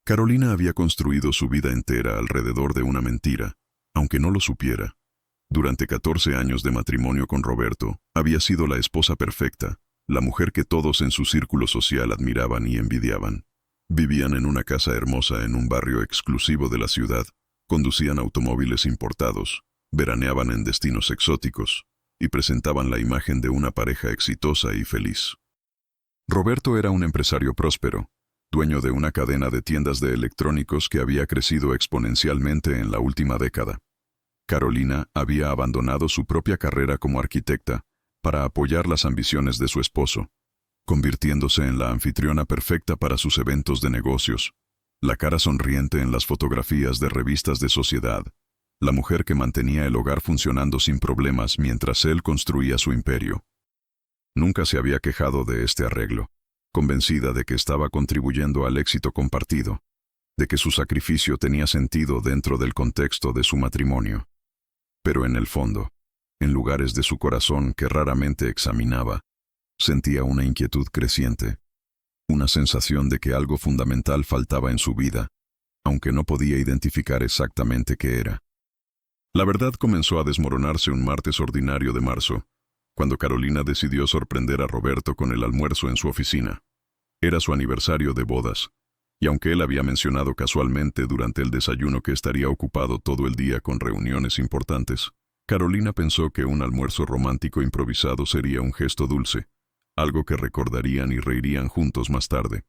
Carolina había construido su vida entera alrededor de una mentira, aunque no lo supiera. Durante 14 años de matrimonio con Roberto, había sido la esposa perfecta, la mujer que todos en su círculo social admiraban y envidiaban. Vivían en una casa hermosa en un barrio exclusivo de la ciudad, conducían automóviles importados, veraneaban en destinos exóticos, y presentaban la imagen de una pareja exitosa y feliz. Roberto era un empresario próspero, dueño de una cadena de tiendas de electrónicos que había crecido exponencialmente en la última década. Carolina había abandonado su propia carrera como arquitecta para apoyar las ambiciones de su esposo, convirtiéndose en la anfitriona perfecta para sus eventos de negocios, la cara sonriente en las fotografías de revistas de sociedad, la mujer que mantenía el hogar funcionando sin problemas mientras él construía su imperio. Nunca se había quejado de este arreglo, convencida de que estaba contribuyendo al éxito compartido, de que su sacrificio tenía sentido dentro del contexto de su matrimonio. Pero en el fondo, en lugares de su corazón que raramente examinaba, sentía una inquietud creciente, una sensación de que algo fundamental faltaba en su vida, aunque no podía identificar exactamente qué era. La verdad comenzó a desmoronarse un martes ordinario de marzo, cuando Carolina decidió sorprender a Roberto con el almuerzo en su oficina. Era su aniversario de bodas, y aunque él había mencionado casualmente durante el desayuno que estaría ocupado todo el día con reuniones importantes, Carolina pensó que un almuerzo romántico improvisado sería un gesto dulce, algo que recordarían y reirían juntos más tarde.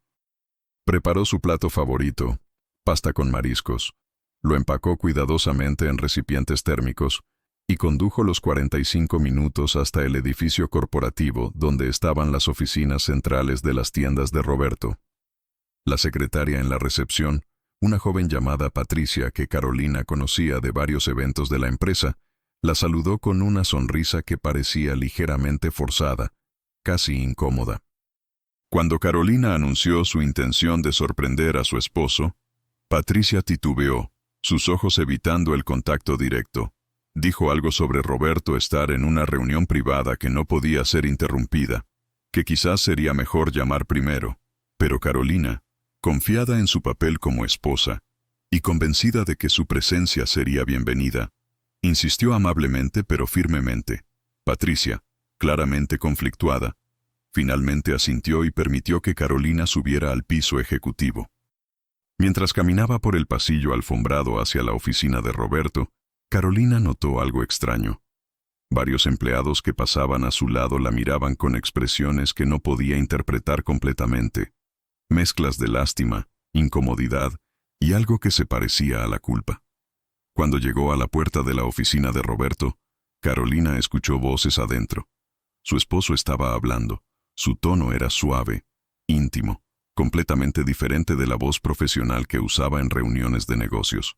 Preparó su plato favorito, pasta con mariscos, lo empacó cuidadosamente en recipientes térmicos y condujo los 45 minutos hasta el edificio corporativo donde estaban las oficinas centrales de las tiendas de Roberto. La secretaria en la recepción, una joven llamada Patricia que Carolina conocía de varios eventos de la empresa, la saludó con una sonrisa que parecía ligeramente forzada, casi incómoda. Cuando Carolina anunció su intención de sorprender a su esposo, Patricia titubeó, sus ojos evitando el contacto directo. Dijo algo sobre Roberto estar en una reunión privada que no podía ser interrumpida, que quizás sería mejor llamar primero, pero Carolina, confiada en su papel como esposa, y convencida de que su presencia sería bienvenida, insistió amablemente pero firmemente. Patricia, claramente conflictuada, finalmente asintió y permitió que Carolina subiera al piso ejecutivo. Mientras caminaba por el pasillo alfombrado hacia la oficina de Roberto, Carolina notó algo extraño. Varios empleados que pasaban a su lado la miraban con expresiones que no podía interpretar completamente, mezclas de lástima, incomodidad y algo que se parecía a la culpa. Cuando llegó a la puerta de la oficina de Roberto, Carolina escuchó voces adentro. Su esposo estaba hablando. Su tono era suave, íntimo, completamente diferente de la voz profesional que usaba en reuniones de negocios.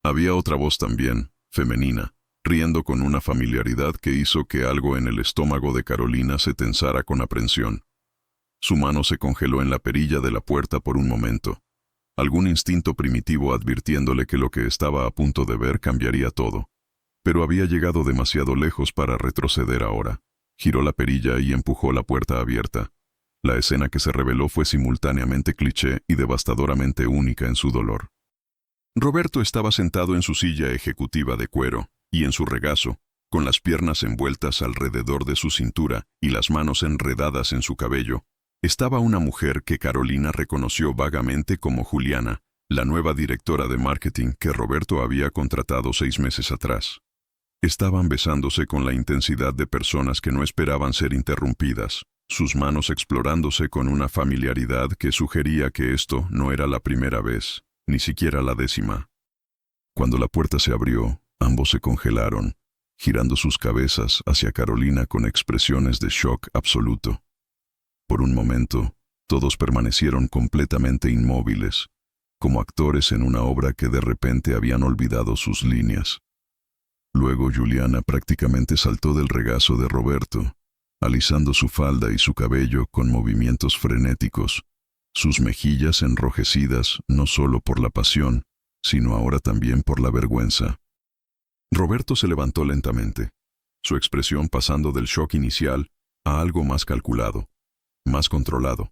Había otra voz también, femenina, riendo con una familiaridad que hizo que algo en el estómago de Carolina se tensara con aprensión. Su mano se congeló en la perilla de la puerta por un momento, algún instinto primitivo advirtiéndole que lo que estaba a punto de ver cambiaría todo. Pero había llegado demasiado lejos para retroceder ahora. Giró la perilla y empujó la puerta abierta. La escena que se reveló fue simultáneamente cliché y devastadoramente única en su dolor. Roberto estaba sentado en su silla ejecutiva de cuero, y en su regazo, con las piernas envueltas alrededor de su cintura y las manos enredadas en su cabello, estaba una mujer que Carolina reconoció vagamente como Juliana, la nueva directora de marketing que Roberto había contratado 6 meses atrás. Estaban besándose con la intensidad de personas que no esperaban ser interrumpidas, sus manos explorándose con una familiaridad que sugería que esto no era la primera vez, ni siquiera la 10ª. Cuando la puerta se abrió, ambos se congelaron, girando sus cabezas hacia Carolina con expresiones de shock absoluto. Por un momento, todos permanecieron completamente inmóviles, como actores en una obra que de repente habían olvidado sus líneas. Luego Juliana prácticamente saltó del regazo de Roberto, alisando su falda y su cabello con movimientos frenéticos, sus mejillas enrojecidas no solo por la pasión, sino ahora también por la vergüenza. Roberto se levantó lentamente, su expresión pasando del shock inicial a algo más calculado, más controlado.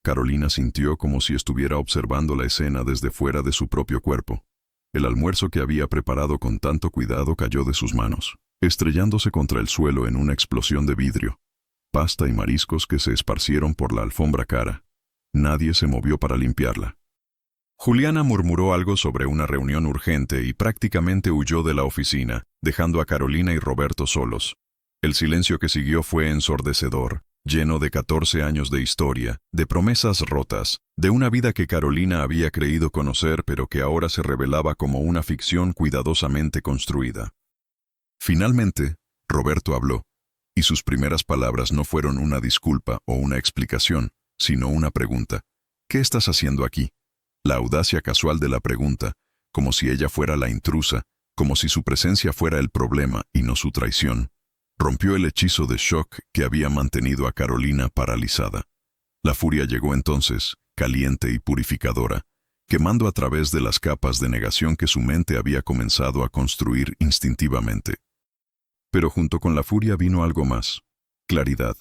Carolina sintió como si estuviera observando la escena desde fuera de su propio cuerpo. El almuerzo que había preparado con tanto cuidado cayó de sus manos, estrellándose contra el suelo en una explosión de vidrio. Pasta y mariscos que se esparcieron por la alfombra cara. Nadie se movió para limpiarla. Juliana murmuró algo sobre una reunión urgente y prácticamente huyó de la oficina, dejando a Carolina y Roberto solos. El silencio que siguió fue ensordecedor, lleno de 14 años de historia, de promesas rotas, de una vida que Carolina había creído conocer pero que ahora se revelaba como una ficción cuidadosamente construida. Finalmente, Roberto habló, y sus primeras palabras no fueron una disculpa o una explicación, sino una pregunta. ¿Qué estás haciendo aquí? La audacia casual de la pregunta, como si ella fuera la intrusa, como si su presencia fuera el problema y no su traición, rompió el hechizo de shock que había mantenido a Carolina paralizada. La furia llegó entonces, caliente y purificadora, quemando a través de las capas de negación que su mente había comenzado a construir instintivamente. Pero junto con la furia vino algo más: claridad.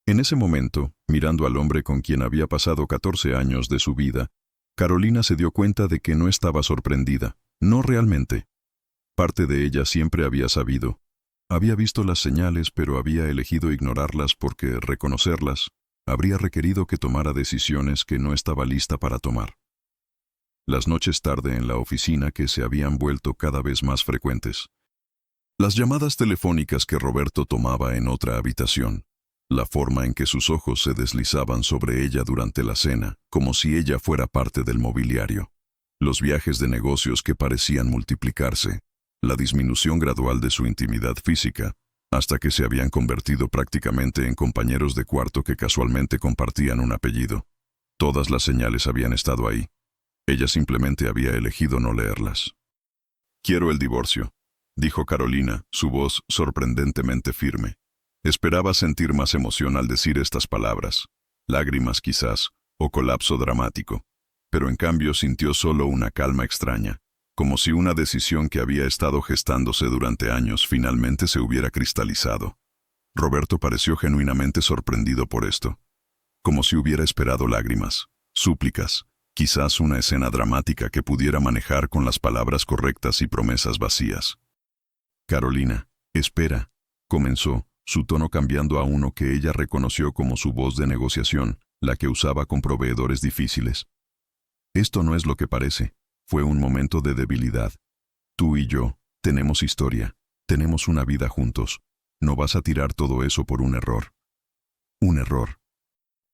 En ese momento, mirando al hombre con quien había pasado 14 años de su vida, Carolina se dio cuenta de que no estaba sorprendida, no realmente. Parte de ella siempre había sabido. Había visto las señales, pero había elegido ignorarlas porque reconocerlas habría requerido que tomara decisiones que no estaba lista para tomar. Las noches tarde en la oficina que se habían vuelto cada vez más frecuentes. Las llamadas telefónicas que Roberto tomaba en otra habitación. La forma en que sus ojos se deslizaban sobre ella durante la cena, como si ella fuera parte del mobiliario. Los viajes de negocios que parecían multiplicarse. La disminución gradual de su intimidad física, hasta que se habían convertido prácticamente en compañeros de cuarto que casualmente compartían un apellido. Todas las señales habían estado ahí. Ella simplemente había elegido no leerlas. «Quiero el divorcio», dijo Carolina, su voz sorprendentemente firme. Esperaba sentir más emoción al decir estas palabras, lágrimas quizás, o colapso dramático, pero en cambio sintió solo una calma extraña, como si una decisión que había estado gestándose durante años finalmente se hubiera cristalizado. Roberto pareció genuinamente sorprendido por esto, como si hubiera esperado lágrimas, súplicas, quizás una escena dramática que pudiera manejar con las palabras correctas y promesas vacías. «Carolina, espera», comenzó, su tono cambiando a uno que ella reconoció como su voz de negociación, la que usaba con proveedores difíciles. «Esto no es lo que parece. Fue un momento de debilidad. Tú y yo tenemos historia, tenemos una vida juntos. No vas a tirar todo eso por un error». Un error.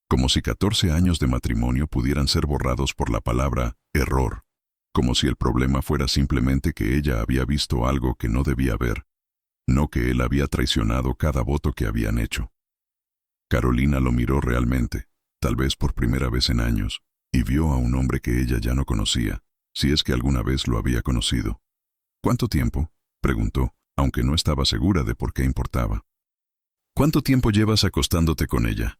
Como si 14 años de matrimonio pudieran ser borrados por la palabra error. Como si el problema fuera simplemente que ella había visto algo que no debía ver. No que él había traicionado cada voto que habían hecho. Carolina lo miró realmente, tal vez por primera vez en años, y vio a un hombre que ella ya no conocía, si es que alguna vez lo había conocido. «¿Cuánto tiempo?», preguntó, aunque no estaba segura de por qué importaba. «¿Cuánto tiempo llevas acostándote con ella?».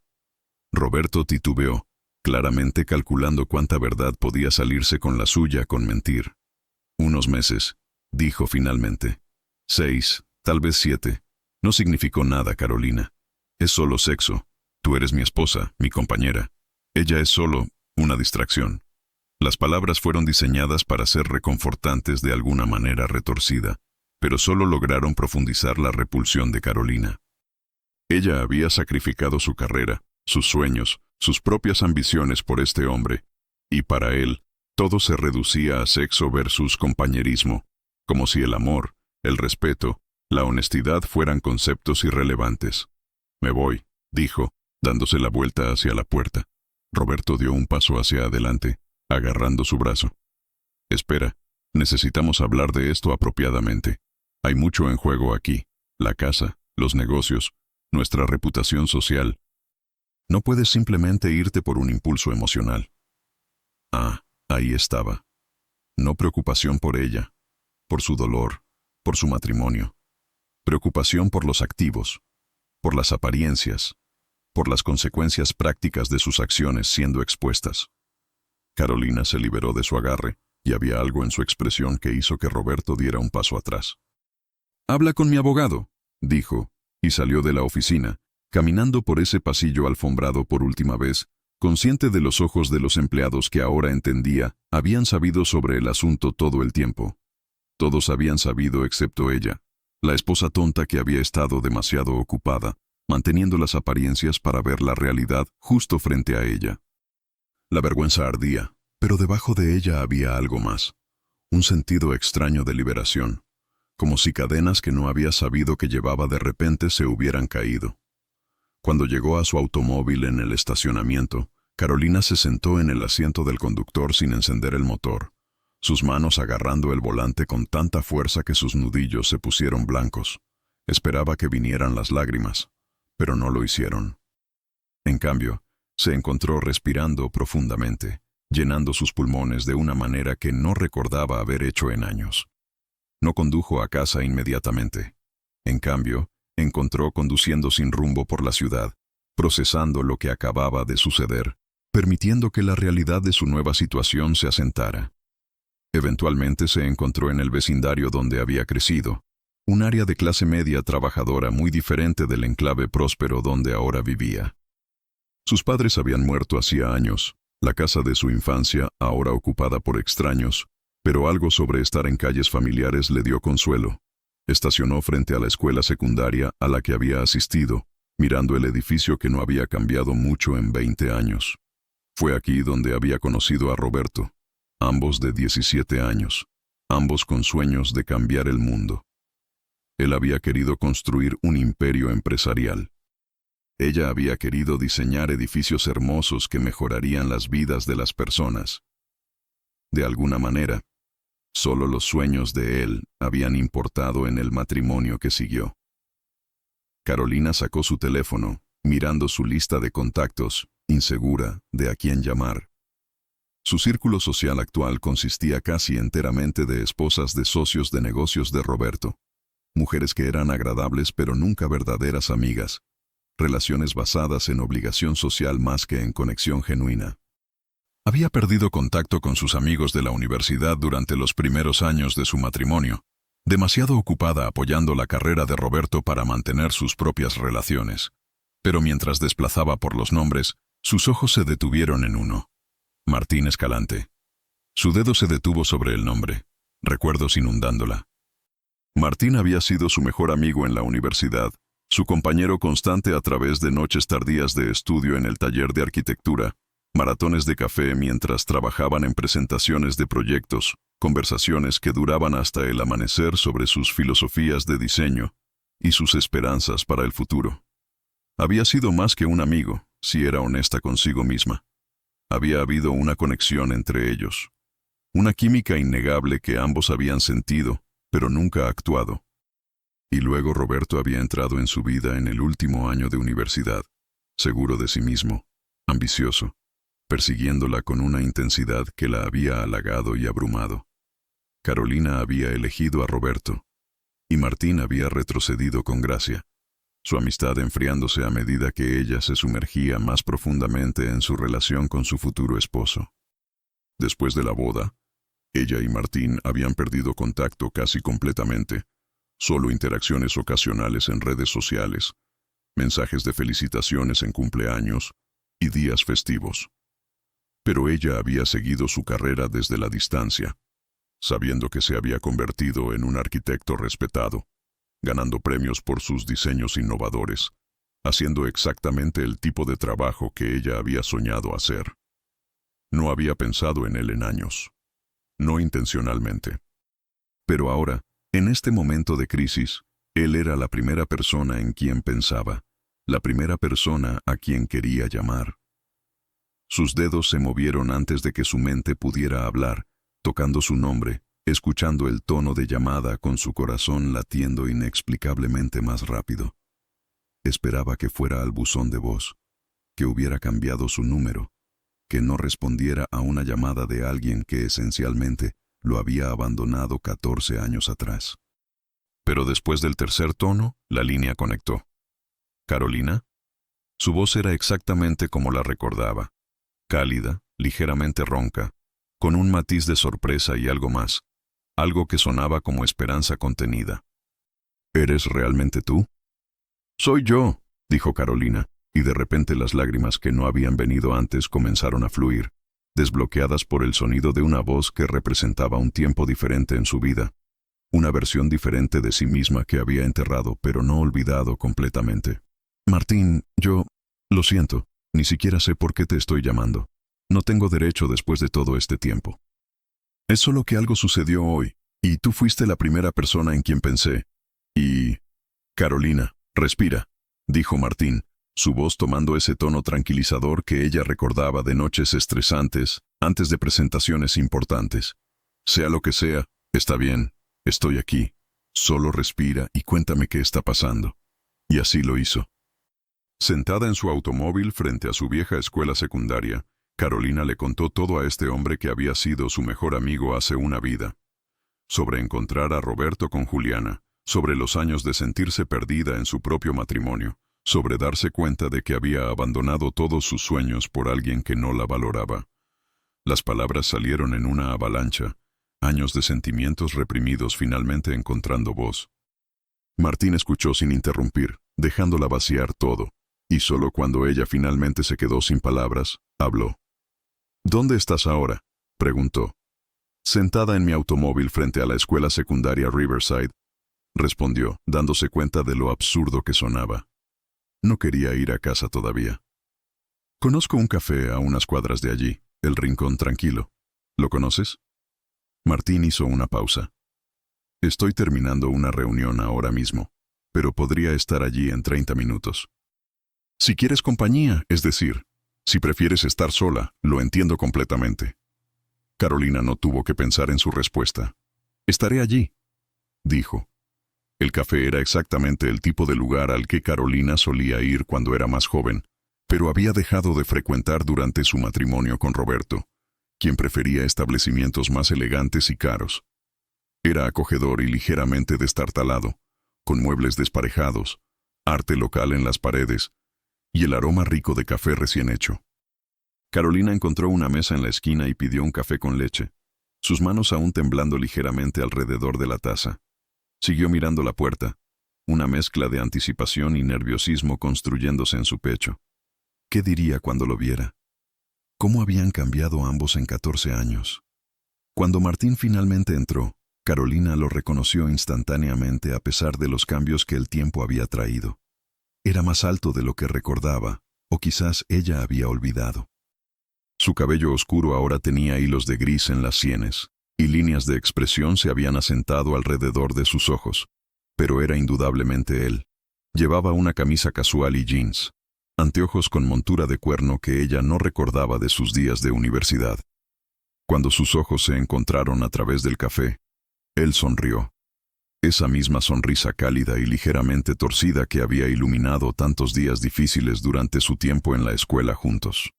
Roberto titubeó, claramente calculando cuánta verdad podía salirse con la suya con mentir. «Unos meses», dijo finalmente. «6, tal vez 7. No significó nada, Carolina. Es solo sexo. Tú eres mi esposa, mi compañera. Ella es solo una distracción». Las palabras fueron diseñadas para ser reconfortantes de alguna manera retorcida, pero solo lograron profundizar la repulsión de Carolina. Ella había sacrificado su carrera, sus sueños, sus propias ambiciones por este hombre, y para él, todo se reducía a sexo versus compañerismo, como si el amor, el respeto, la honestidad fueran conceptos irrelevantes. «Me voy», dijo, dándose la vuelta hacia la puerta. Roberto dio un paso hacia adelante, agarrando su brazo. «Espera, necesitamos hablar de esto apropiadamente. Hay mucho en juego aquí, la casa, los negocios, nuestra reputación social. No puedes simplemente irte por un impulso emocional». Ah, ahí estaba. No preocupación por ella, por su dolor, por su matrimonio. Preocupación por los activos, por las apariencias, por las consecuencias prácticas de sus acciones siendo expuestas. Carolina se liberó de su agarre, y había algo en su expresión que hizo que Roberto diera un paso atrás. «Habla con mi abogado», dijo, y salió de la oficina, caminando por ese pasillo alfombrado por última vez, Consciente de los ojos de los empleados que ahora entendía, habían sabido sobre el asunto todo el tiempo. Todos habían sabido excepto ella, la esposa tonta que había estado demasiado ocupada, manteniendo las apariencias para ver la realidad justo frente a ella. La vergüenza ardía, pero debajo de ella había algo más. Un sentido extraño de liberación, como si cadenas que no había sabido que llevaba de repente se hubieran caído. Cuando llegó a su automóvil en el estacionamiento, Carolina se sentó en el asiento del conductor sin encender el motor, sus manos agarrando el volante con tanta fuerza que sus nudillos se pusieron blancos. Esperaba que vinieran las lágrimas, pero no lo hicieron. En cambio, se encontró respirando profundamente, llenando sus pulmones de una manera que no recordaba haber hecho en años. No condujo a casa inmediatamente. En cambio, encontró conduciendo sin rumbo por la ciudad, procesando lo que acababa de suceder, permitiendo que la realidad de su nueva situación se asentara. Eventualmente se encontró en el vecindario donde había crecido, un área de clase media trabajadora muy diferente del enclave próspero donde ahora vivía. Sus padres habían muerto hacía años, la casa de su infancia ahora ocupada por extraños, pero algo sobre estar en calles familiares le dio consuelo. Estacionó frente a la escuela secundaria a la que había asistido, mirando el edificio que no había cambiado mucho en 20 años. Fue aquí donde había conocido a Roberto, ambos de 17 años, ambos con sueños de cambiar el mundo. Él había querido construir un imperio empresarial. Ella había querido diseñar edificios hermosos que mejorarían las vidas de las personas. De alguna manera, solo los sueños de él habían importado en el matrimonio que siguió. Carolina sacó su teléfono, mirando su lista de contactos, insegura de a quién llamar. Su círculo social actual consistía casi enteramente de esposas de socios de negocios de Roberto, mujeres que eran agradables pero nunca verdaderas amigas, relaciones basadas en obligación social más que en conexión genuina. Había perdido contacto con sus amigos de la universidad durante los primeros años de su matrimonio, demasiado ocupada apoyando la carrera de Roberto para mantener sus propias relaciones. Pero mientras desplazaba por los nombres, sus ojos se detuvieron en uno. Martín Escalante. Su dedo se detuvo sobre el nombre, recuerdos inundándola. Martín había sido su mejor amigo en la universidad, su compañero constante a través de noches tardías de estudio en el taller de arquitectura, maratones de café mientras trabajaban en presentaciones de proyectos, conversaciones que duraban hasta el amanecer sobre sus filosofías de diseño y sus esperanzas para el futuro. Había sido más que un amigo, si era honesta consigo misma. Había habido una conexión entre ellos, una química innegable que ambos habían sentido, pero nunca actuado. Y luego Roberto había entrado en su vida en el último año de universidad, seguro de sí mismo, ambicioso, persiguiéndola con una intensidad que la había halagado y abrumado. Carolina había elegido a Roberto, y Martín había retrocedido con gracia, su amistad enfriándose a medida que ella se sumergía más profundamente en su relación con su futuro esposo. Después de la boda, ella y Martín habían perdido contacto casi completamente, solo interacciones ocasionales en redes sociales, mensajes de felicitaciones en cumpleaños y días festivos. Pero ella había seguido su carrera desde la distancia, sabiendo que se había convertido en un arquitecto respetado, ganando premios por sus diseños innovadores, haciendo exactamente el tipo de trabajo que ella había soñado hacer. No había pensado en él en años, no intencionalmente. Pero ahora, en este momento de crisis, él era la primera persona en quien pensaba, la primera persona a quien quería llamar. Sus dedos se movieron antes de que su mente pudiera hablar, tocando su nombre, escuchando el tono de llamada con su corazón latiendo inexplicablemente más rápido. Esperaba que fuera al buzón de voz, que hubiera cambiado su número, que no respondiera a una llamada de alguien que esencialmente lo había abandonado 14 años atrás. Pero después del tercer tono, la línea conectó. ¿Carolina? Su voz era exactamente como la recordaba, cálida, ligeramente ronca, con un matiz de sorpresa y algo más, algo que sonaba como esperanza contenida. ¿Eres realmente tú? Soy yo, dijo Carolina, y de repente las lágrimas que no habían venido antes comenzaron a fluir, desbloqueadas por el sonido de una voz que representaba un tiempo diferente en su vida, una versión diferente de sí misma que había enterrado pero no olvidado completamente. Martín, lo siento, ni siquiera sé por qué te estoy llamando. No tengo derecho después de todo este tiempo. Es solo que algo sucedió hoy, y tú fuiste la primera persona en quien pensé. Y... Carolina, respira, dijo Martín, su voz tomando ese tono tranquilizador que ella recordaba de noches estresantes antes de presentaciones importantes. Sea lo que sea, está bien, estoy aquí. Solo respira y cuéntame qué está pasando. Y así lo hizo. Sentada en su automóvil frente a su vieja escuela secundaria, Carolina le contó todo a este hombre que había sido su mejor amigo hace una vida. Sobre encontrar a Roberto con Juliana, sobre los años de sentirse perdida en su propio matrimonio, sobre darse cuenta de que había abandonado todos sus sueños por alguien que no la valoraba. Las palabras salieron en una avalancha, años de sentimientos reprimidos finalmente encontrando voz. Martín escuchó sin interrumpir, dejándola vaciar todo, y solo cuando ella finalmente se quedó sin palabras, habló. ¿Dónde estás ahora?, preguntó. Sentada en mi automóvil frente a la escuela secundaria Riverside, respondió, dándose cuenta de lo absurdo que sonaba. No quería ir a casa todavía. Conozco un café a unas cuadras de allí, El Rincón Tranquilo. ¿Lo conoces? Martín hizo una pausa. Estoy terminando una reunión ahora mismo, pero podría estar allí en 30 minutos. Si quieres compañía, es decir, si prefieres estar sola, lo entiendo completamente. Carolina no tuvo que pensar en su respuesta. Estaré allí, dijo. El café era exactamente el tipo de lugar al que Carolina solía ir cuando era más joven, pero había dejado de frecuentar durante su matrimonio con Roberto, quien prefería establecimientos más elegantes y caros. Era acogedor y ligeramente destartalado, con muebles desparejados, arte local en las paredes, y el aroma rico de café recién hecho. Carolina encontró una mesa en la esquina y pidió un café con leche, sus manos aún temblando ligeramente alrededor de la taza. Siguió mirando la puerta, una mezcla de anticipación y nerviosismo construyéndose en su pecho. ¿Qué diría cuando lo viera? ¿Cómo habían cambiado ambos en 14 años? Cuando Martín finalmente entró, Carolina lo reconoció instantáneamente a pesar de los cambios que el tiempo había traído. Era más alto de lo que recordaba, o quizás ella había olvidado. Su cabello oscuro ahora tenía hilos de gris en las sienes, y líneas de expresión se habían asentado alrededor de sus ojos. Pero era indudablemente él. Llevaba una camisa casual y jeans, anteojos con montura de cuerno que ella no recordaba de sus días de universidad. Cuando sus ojos se encontraron a través del café, él sonrió. Esa misma sonrisa cálida y ligeramente torcida que había iluminado tantos días difíciles durante su tiempo en la escuela juntos.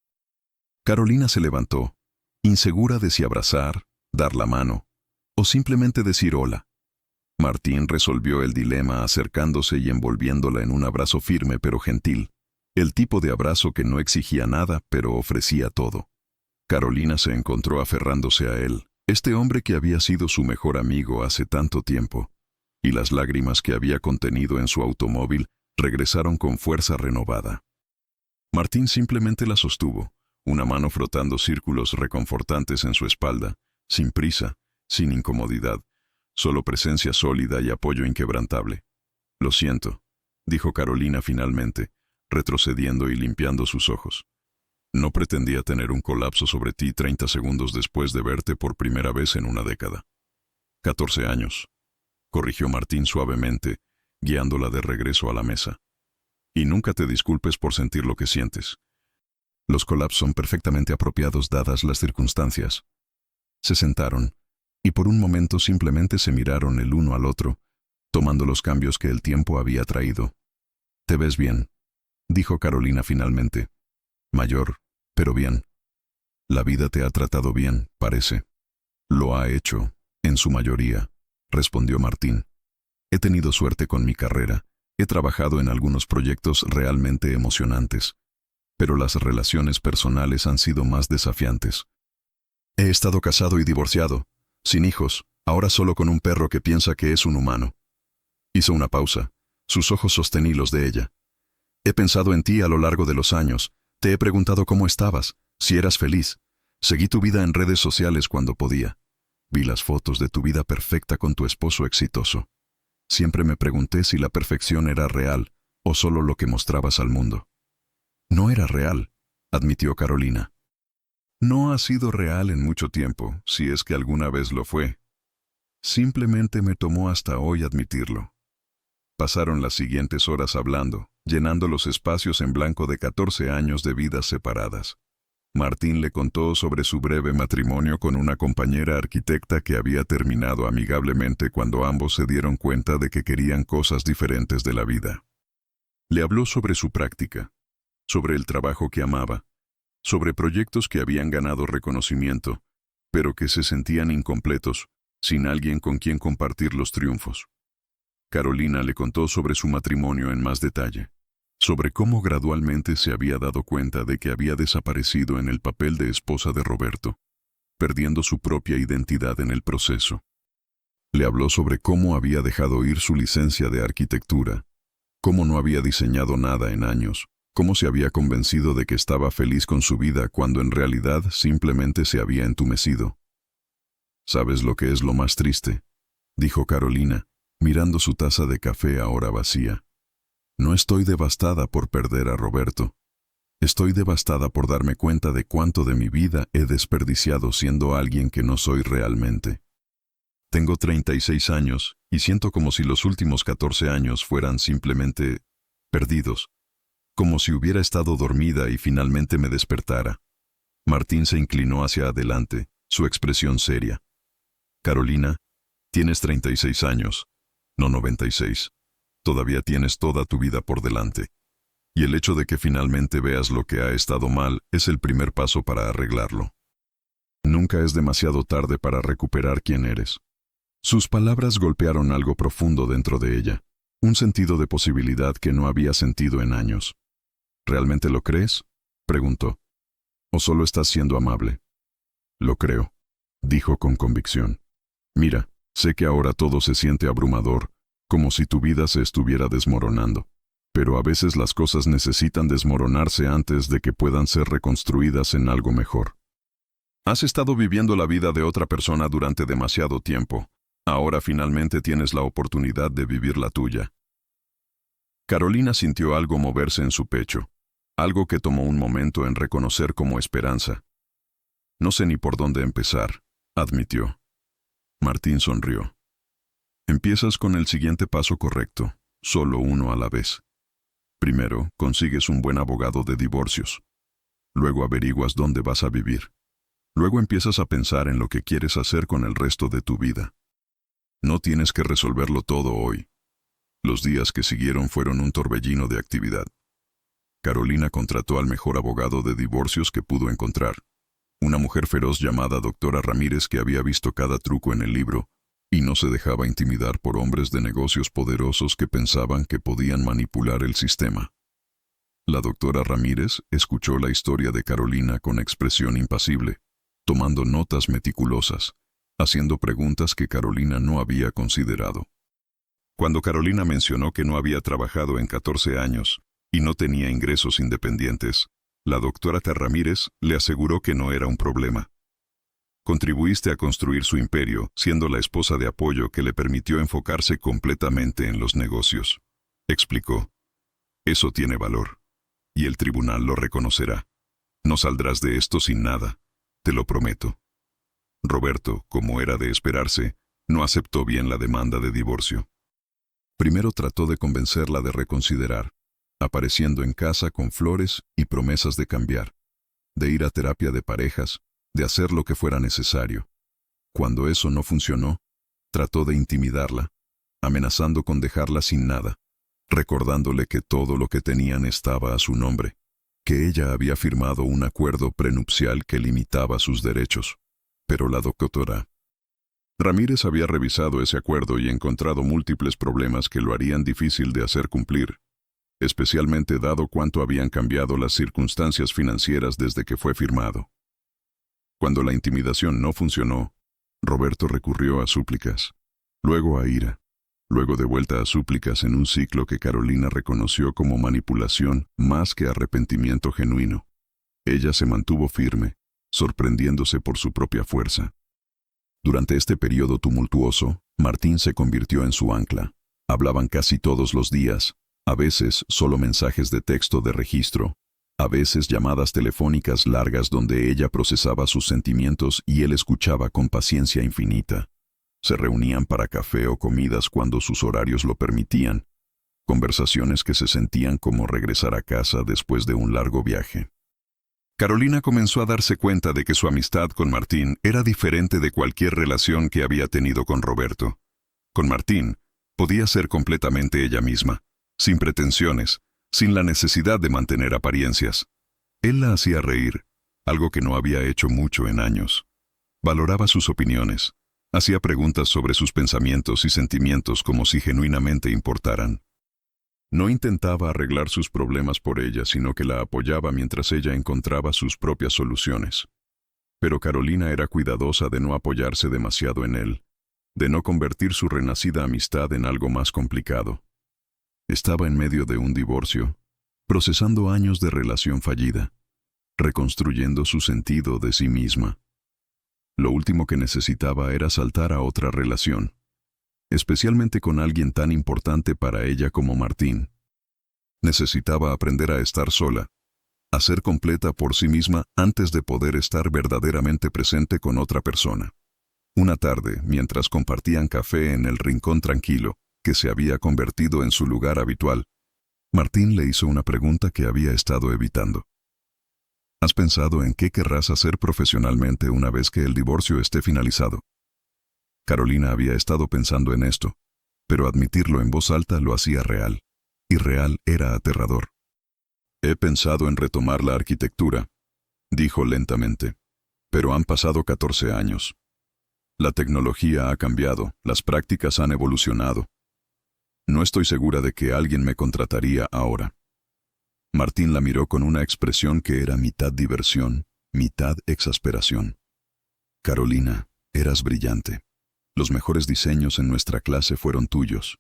Carolina se levantó, insegura de si abrazar, dar la mano, o simplemente decir hola. Martín resolvió el dilema acercándose y envolviéndola en un abrazo firme pero gentil, el tipo de abrazo que no exigía nada pero ofrecía todo. Carolina se encontró aferrándose a él, este hombre que había sido su mejor amigo hace tanto tiempo, y las lágrimas que había contenido en su automóvil regresaron con fuerza renovada. Martín simplemente la sostuvo, una mano frotando círculos reconfortantes en su espalda, sin prisa, sin incomodidad, solo presencia sólida y apoyo inquebrantable. Lo siento, dijo Carolina finalmente, retrocediendo y limpiando sus ojos. No pretendía tener un colapso sobre ti 30 segundos después de verte por primera vez en una década. 14 años, corrigió Martín suavemente, guiándola de regreso a la mesa. Y nunca te disculpes por sentir lo que sientes. Los colapsos son perfectamente apropiados dadas las circunstancias. Se sentaron, y por un momento simplemente se miraron el uno al otro, tomando los cambios que el tiempo había traído. «Te ves bien», dijo Carolina finalmente. «Mayor, pero bien. La vida te ha tratado bien, parece». «Lo ha hecho, en su mayoría», respondió Martín. «He tenido suerte con mi carrera, he trabajado en algunos proyectos realmente emocionantes, pero las relaciones personales han sido más desafiantes. He estado casado y divorciado, sin hijos, ahora solo con un perro que piensa que es un humano». Hizo una pausa, sus ojos sostení los de ella. He pensado en ti a lo largo de los años. Te he preguntado cómo estabas, si eras feliz. Seguí tu vida en redes sociales cuando podía. Vi las fotos de tu vida perfecta con tu esposo exitoso. Siempre me pregunté si la perfección era real o solo lo que mostrabas al mundo. No era real, admitió Carolina. No ha sido real en mucho tiempo, si es que alguna vez lo fue. Simplemente me tomó hasta hoy admitirlo. Pasaron las siguientes horas hablando, llenando los espacios en blanco de 14 años de vidas separadas. Martín le contó sobre su breve matrimonio con una compañera arquitecta que había terminado amigablemente cuando ambos se dieron cuenta de que querían cosas diferentes de la vida. Le habló sobre su práctica, sobre el trabajo que amaba, sobre proyectos que habían ganado reconocimiento, pero que se sentían incompletos, sin alguien con quien compartir los triunfos. Carolina le contó sobre su matrimonio en más detalle, sobre cómo gradualmente se había dado cuenta de que había desaparecido en el papel de esposa de Roberto, perdiendo su propia identidad en el proceso. Le habló sobre cómo había dejado ir su licencia de arquitectura, cómo no había diseñado nada en años, cómo se había convencido de que estaba feliz con su vida cuando en realidad simplemente se había entumecido. ¿Sabes lo que es lo más triste?, dijo Carolina, mirando su taza de café ahora vacía. No estoy devastada por perder a Roberto. Estoy devastada por darme cuenta de cuánto de mi vida he desperdiciado siendo alguien que no soy realmente. Tengo 36 años y siento como si los últimos 14 años fueran simplemente perdidos, como si hubiera estado dormida y finalmente me despertara. Martín se inclinó hacia adelante, su expresión seria. Carolina, tienes 36 años, no 96. Todavía tienes toda tu vida por delante. Y el hecho de que finalmente veas lo que ha estado mal es el primer paso para arreglarlo. Nunca es demasiado tarde para recuperar quién eres. Sus palabras golpearon algo profundo dentro de ella, un sentido de posibilidad que no había sentido en años. ¿Realmente lo crees?, preguntó. ¿O solo estás siendo amable? Lo creo, dijo con convicción. Mira, sé que ahora todo se siente abrumador, como si tu vida se estuviera desmoronando. Pero a veces las cosas necesitan desmoronarse antes de que puedan ser reconstruidas en algo mejor. Has estado viviendo la vida de otra persona durante demasiado tiempo. Ahora finalmente tienes la oportunidad de vivir la tuya. Carolina sintió algo moverse en su pecho, algo que tomó un momento en reconocer como esperanza. No sé ni por dónde empezar, admitió. Martín sonrió. Empiezas con el siguiente paso correcto, solo uno a la vez. Primero, consigues un buen abogado de divorcios. Luego averiguas dónde vas a vivir. Luego empiezas a pensar en lo que quieres hacer con el resto de tu vida. No tienes que resolverlo todo hoy. Los días que siguieron fueron un torbellino de actividad. Carolina contrató al mejor abogado de divorcios que pudo encontrar, una mujer feroz llamada doctora Ramírez que había visto cada truco en el libro y no se dejaba intimidar por hombres de negocios poderosos que pensaban que podían manipular el sistema. La doctora Ramírez escuchó la historia de Carolina con expresión impasible, tomando notas meticulosas, haciendo preguntas que Carolina no había considerado. Cuando Carolina mencionó que no había trabajado en 14 años y no tenía ingresos independientes, la doctora Ramírez le aseguró que no era un problema. Contribuiste a construir su imperio, siendo la esposa de apoyo que le permitió enfocarse completamente en los negocios, explicó. Eso tiene valor, y el tribunal lo reconocerá. No saldrás de esto sin nada, te lo prometo. Roberto, como era de esperarse, no aceptó bien la demanda de divorcio. Primero trató de convencerla de reconsiderar, apareciendo en casa con flores y promesas de cambiar, de ir a terapia de parejas, de hacer lo que fuera necesario. Cuando eso no funcionó, trató de intimidarla, amenazando con dejarla sin nada, recordándole que todo lo que tenían estaba a su nombre, que ella había firmado un acuerdo prenupcial que limitaba sus derechos. Pero la doctora Ramírez había revisado ese acuerdo y encontrado múltiples problemas que lo harían difícil de hacer cumplir, especialmente dado cuánto habían cambiado las circunstancias financieras desde que fue firmado. Cuando la intimidación no funcionó, Roberto recurrió a súplicas, luego a ira, luego de vuelta a súplicas en un ciclo que Carolina reconoció como manipulación más que arrepentimiento genuino. Ella se mantuvo firme, sorprendiéndose por su propia fuerza. Durante este periodo tumultuoso, Martín se convirtió en su ancla. Hablaban casi todos los días, a veces solo mensajes de texto de registro, a veces llamadas telefónicas largas donde ella procesaba sus sentimientos y él escuchaba con paciencia infinita. Se reunían para café o comidas cuando sus horarios lo permitían, conversaciones que se sentían como regresar a casa después de un largo viaje. Carolina comenzó a darse cuenta de que su amistad con Martín era diferente de cualquier relación que había tenido con Roberto. Con Martín, podía ser completamente ella misma, sin pretensiones, sin la necesidad de mantener apariencias. Él la hacía reír, algo que no había hecho mucho en años. Valoraba sus opiniones, hacía preguntas sobre sus pensamientos y sentimientos como si genuinamente importaran. No intentaba arreglar sus problemas por ella, sino que la apoyaba mientras ella encontraba sus propias soluciones. Pero Carolina era cuidadosa de no apoyarse demasiado en él, de no convertir su renacida amistad en algo más complicado. Estaba en medio de un divorcio, procesando años de relación fallida, reconstruyendo su sentido de sí misma. Lo último que necesitaba era saltar a otra relación, especialmente con alguien tan importante para ella como Martín. Necesitaba aprender a estar sola, a ser completa por sí misma antes de poder estar verdaderamente presente con otra persona. Una tarde, mientras compartían café en el rincón tranquilo, que se había convertido en su lugar habitual, Martín le hizo una pregunta que había estado evitando. ¿Has pensado en qué querrás hacer profesionalmente una vez que el divorcio esté finalizado? Carolina había estado pensando en esto, pero admitirlo en voz alta lo hacía real, y real era aterrador. He pensado en retomar la arquitectura, dijo lentamente, pero han pasado 14 años. La tecnología ha cambiado, las prácticas han evolucionado. No estoy segura de que alguien me contrataría ahora. Martín la miró con una expresión que era mitad diversión, mitad exasperación. Carolina, eras brillante. Los mejores diseños en nuestra clase fueron tuyos.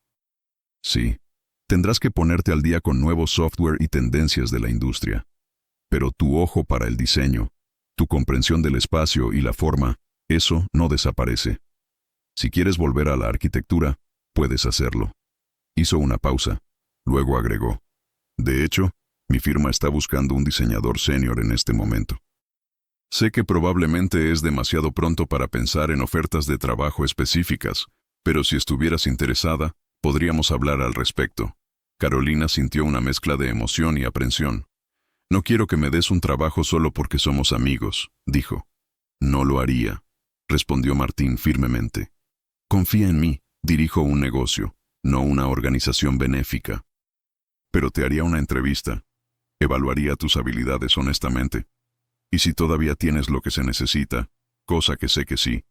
Sí, tendrás que ponerte al día con nuevo software y tendencias de la industria. Pero tu ojo para el diseño, tu comprensión del espacio y la forma, eso no desaparece. Si quieres volver a la arquitectura, puedes hacerlo. Hizo una pausa, luego agregó. De hecho, mi firma está buscando un diseñador senior en este momento. Sé que probablemente es demasiado pronto para pensar en ofertas de trabajo específicas, pero si estuvieras interesada, podríamos hablar al respecto. Carolina sintió una mezcla de emoción y aprensión. No quiero que me des un trabajo solo porque somos amigos, dijo. No lo haría, respondió Martín firmemente. Confía en mí, dirijo un negocio, no una organización benéfica. Pero te haría una entrevista. Evaluaría tus habilidades honestamente. Y si todavía tienes lo que se necesita, cosa que sé que sí,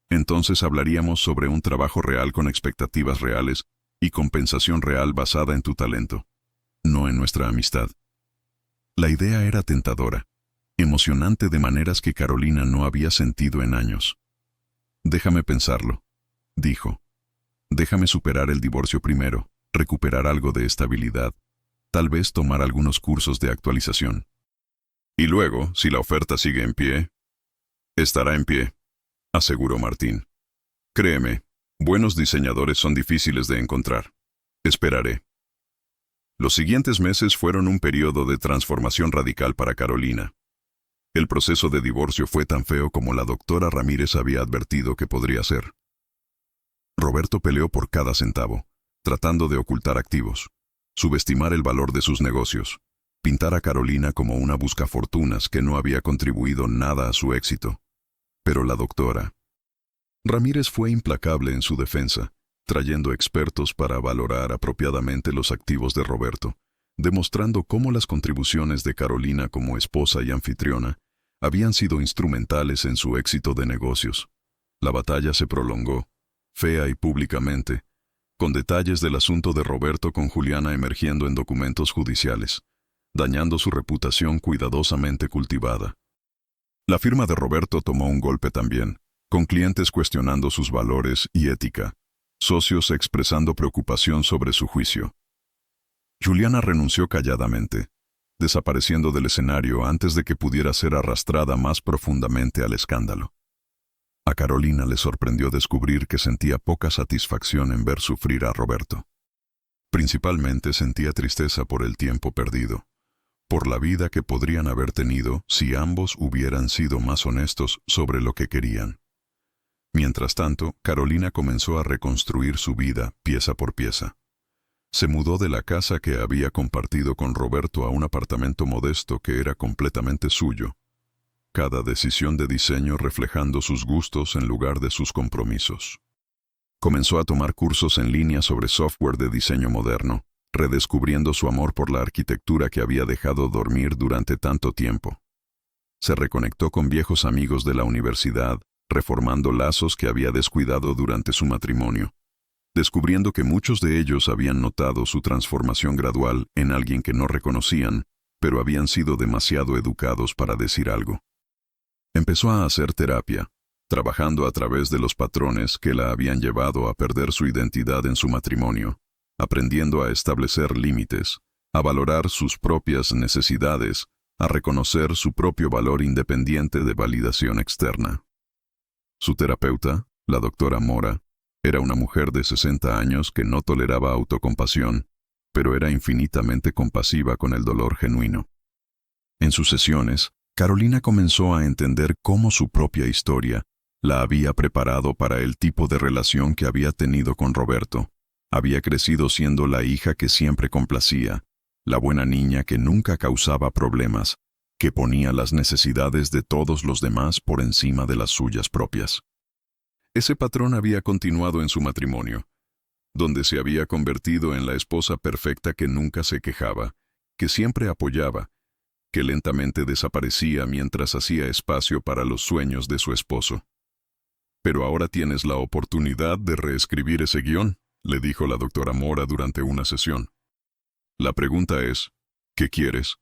entonces hablaríamos sobre un trabajo real con expectativas reales y compensación real basada en tu talento, no en nuestra amistad. La idea era tentadora, emocionante de maneras que Carolina no había sentido en años. Déjame pensarlo, dijo. Déjame superar el divorcio primero, recuperar algo de estabilidad, tal vez tomar algunos cursos de actualización. Y luego, si la oferta sigue en pie, estará en pie, aseguró Martín. Créeme, buenos diseñadores son difíciles de encontrar. Esperaré. Los siguientes meses fueron un periodo de transformación radical para Carolina. El proceso de divorcio fue tan feo como la doctora Ramírez había advertido que podría ser. Roberto peleó por cada centavo, tratando de ocultar activos, subestimar el valor de sus negocios, pintar a Carolina como una buscafortunas que no había contribuido nada a su éxito. Pero la doctora Ramírez fue implacable en su defensa, trayendo expertos para valorar apropiadamente los activos de Roberto, demostrando cómo las contribuciones de Carolina como esposa y anfitriona habían sido instrumentales en su éxito de negocios. La batalla se prolongó, fea y públicamente, con detalles del asunto de Roberto con Juliana emergiendo en documentos judiciales, dañando su reputación cuidadosamente cultivada. La firma de Roberto tomó un golpe también, con clientes cuestionando sus valores y ética, socios expresando preocupación sobre su juicio. Juliana renunció calladamente, desapareciendo del escenario antes de que pudiera ser arrastrada más profundamente al escándalo. A Carolina le sorprendió descubrir que sentía poca satisfacción en ver sufrir a Roberto. Principalmente sentía tristeza por el tiempo perdido, por la vida que podrían haber tenido si ambos hubieran sido más honestos sobre lo que querían. Mientras tanto, Carolina comenzó a reconstruir su vida pieza por pieza. Se mudó de la casa que había compartido con Roberto a un apartamento modesto que era completamente suyo, cada decisión de diseño reflejando sus gustos en lugar de sus compromisos. Comenzó a tomar cursos en línea sobre software de diseño moderno, redescubriendo su amor por la arquitectura que había dejado dormir durante tanto tiempo. Se reconectó con viejos amigos de la universidad, reformando lazos que había descuidado durante su matrimonio, descubriendo que muchos de ellos habían notado su transformación gradual en alguien que no reconocían, pero habían sido demasiado educados para decir algo. Empezó a hacer terapia, trabajando a través de los patrones que la habían llevado a perder su identidad en su matrimonio, aprendiendo a establecer límites, a valorar sus propias necesidades, a reconocer su propio valor independiente de validación externa. Su terapeuta, la doctora Mora, era una mujer de 60 años que no toleraba autocompasión, pero era infinitamente compasiva con el dolor genuino. En sus sesiones, Carolina comenzó a entender cómo su propia historia la había preparado para el tipo de relación que había tenido con Roberto. Había crecido siendo la hija que siempre complacía, la buena niña que nunca causaba problemas, que ponía las necesidades de todos los demás por encima de las suyas propias. Ese patrón había continuado en su matrimonio, donde se había convertido en la esposa perfecta que nunca se quejaba, que siempre apoyaba, que lentamente desaparecía mientras hacía espacio para los sueños de su esposo. «Pero ahora tienes la oportunidad de reescribir ese guión», le dijo la doctora Mora durante una sesión. «La pregunta es, ¿qué quieres?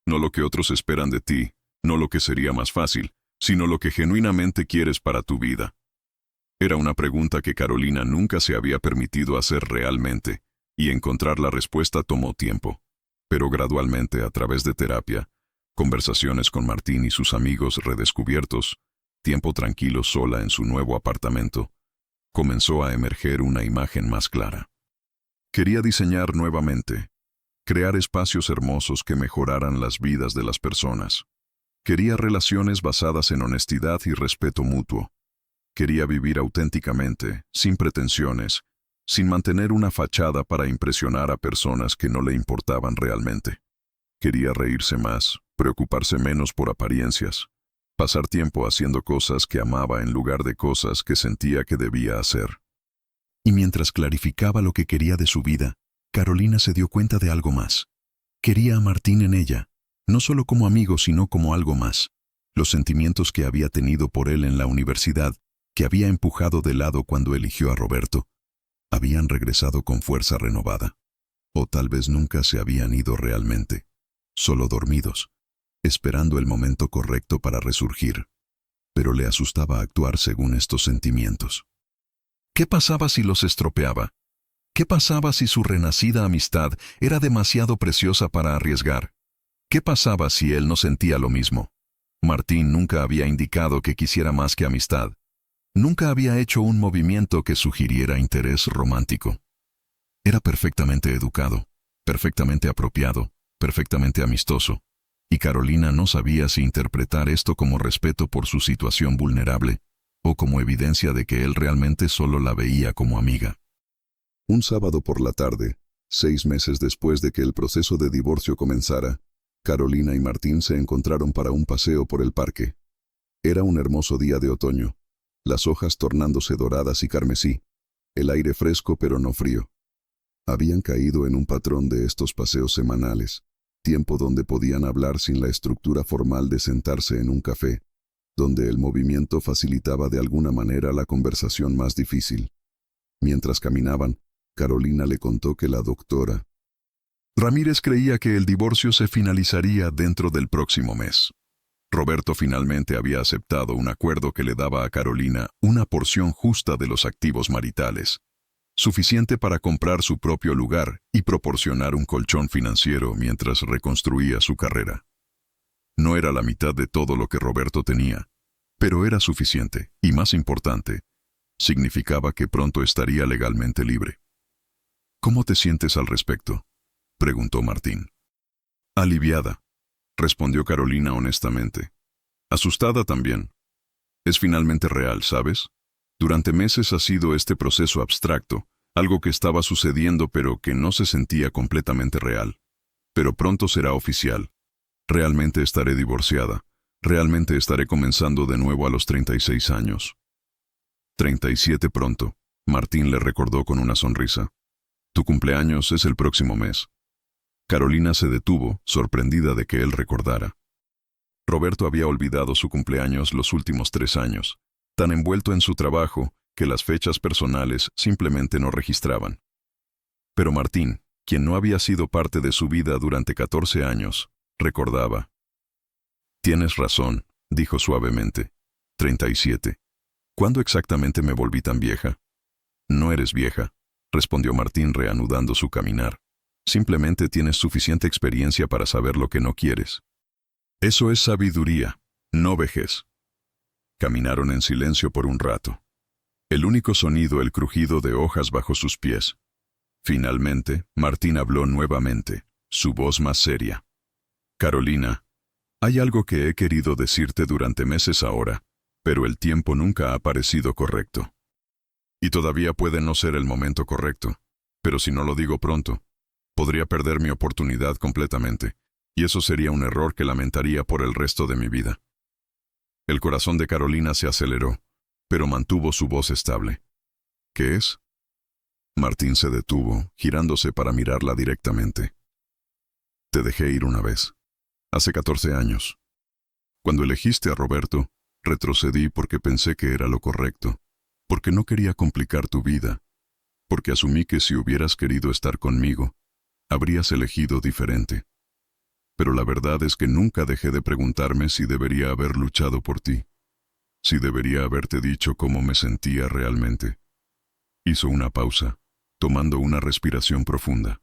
No lo que otros esperan de ti, no lo que sería más fácil, sino lo que genuinamente quieres para tu vida». Era una pregunta que Carolina nunca se había permitido hacer realmente, y encontrar la respuesta tomó tiempo. Pero gradualmente, a través de terapia, conversaciones con Martín y sus amigos redescubiertos, tiempo tranquilo sola en su nuevo apartamento, comenzó a emerger una imagen más clara. Quería diseñar nuevamente, crear espacios hermosos que mejoraran las vidas de las personas. Quería relaciones basadas en honestidad y respeto mutuo. Quería vivir auténticamente, sin pretensiones, sin mantener una fachada para impresionar a personas que no le importaban realmente. Quería reírse más, preocuparse menos por apariencias, pasar tiempo haciendo cosas que amaba en lugar de cosas que sentía que debía hacer. Y mientras clarificaba lo que quería de su vida, Carolina se dio cuenta de algo más. Quería a Martín en ella, no solo como amigo, sino como algo más. Los sentimientos que había tenido por él en la universidad, que había empujado de lado cuando eligió a Roberto, habían regresado con fuerza renovada. O tal vez nunca se habían ido realmente, solo dormidos, esperando el momento correcto para resurgir. Pero le asustaba actuar según estos sentimientos. ¿Qué pasaba si los estropeaba? ¿Qué pasaba si su renacida amistad era demasiado preciosa para arriesgar? ¿Qué pasaba si él no sentía lo mismo? Martín nunca había indicado que quisiera más que amistad. Nunca había hecho un movimiento que sugiriera interés romántico. Era perfectamente educado, perfectamente apropiado, perfectamente amistoso, y Carolina no sabía si interpretar esto como respeto por su situación vulnerable o como evidencia de que él realmente solo la veía como amiga. Un sábado por la tarde, 6 meses después de que el proceso de divorcio comenzara, Carolina y Martín se encontraron para un paseo por el parque. Era un hermoso día de otoño, las hojas tornándose doradas y carmesí, el aire fresco pero no frío. Habían caído en un patrón de estos paseos semanales, tiempo donde podían hablar sin la estructura formal de sentarse en un café, donde el movimiento facilitaba de alguna manera la conversación más difícil. Mientras caminaban, Carolina le contó que la doctora Ramírez creía que el divorcio se finalizaría dentro del próximo mes. Roberto finalmente había aceptado un acuerdo que le daba a Carolina una porción justa de los activos maritales. suficiente para comprar su propio lugar y proporcionar un colchón financiero mientras reconstruía su carrera. No era la mitad de todo lo que Roberto tenía, pero era suficiente, y más importante, significaba que pronto estaría legalmente libre. ¿Cómo te sientes al respecto?, preguntó Martín. Aliviada, respondió Carolina honestamente. Asustada también. Es finalmente real, ¿sabes? Durante meses ha sido este proceso abstracto, algo que estaba sucediendo pero que no se sentía completamente real. Pero pronto será oficial. Realmente estaré divorciada. Realmente estaré comenzando de nuevo a los 36 años. 37 pronto, Martín le recordó con una sonrisa. Tu cumpleaños es el próximo mes. Carolina se detuvo, sorprendida de que él recordara. Roberto había olvidado su cumpleaños los últimos 3 años, tan envuelto en su trabajo que las fechas personales simplemente no registraban. Pero Martín, quien no había sido parte de su vida durante 14 años, recordaba. Tienes razón, dijo suavemente. 37. ¿Cuándo exactamente me volví tan vieja? No eres vieja, respondió Martín reanudando su caminar. Simplemente tienes suficiente experiencia para saber lo que no quieres. Eso es sabiduría, no vejez. Caminaron en silencio por un rato. El único sonido el crujido de hojas bajo sus pies. Finalmente, Martín habló nuevamente, su voz más seria. Carolina, hay algo que he querido decirte durante meses ahora, pero el tiempo nunca ha parecido correcto. Y todavía puede no ser el momento correcto, pero si no lo digo pronto, podría perder mi oportunidad completamente, y eso sería un error que lamentaría por el resto de mi vida. El corazón de Carolina se aceleró, pero mantuvo su voz estable. ¿Qué es? Martín se detuvo, girándose para mirarla directamente. Te dejé ir una vez, hace 14 años. Cuando elegiste a Roberto, retrocedí porque pensé que era lo correcto, porque no quería complicar tu vida, porque asumí que si hubieras querido estar conmigo, habrías elegido diferente. Pero la verdad es que nunca dejé de preguntarme si debería haber luchado por ti, si debería haberte dicho cómo me sentía realmente. Hizo una pausa, tomando una respiración profunda.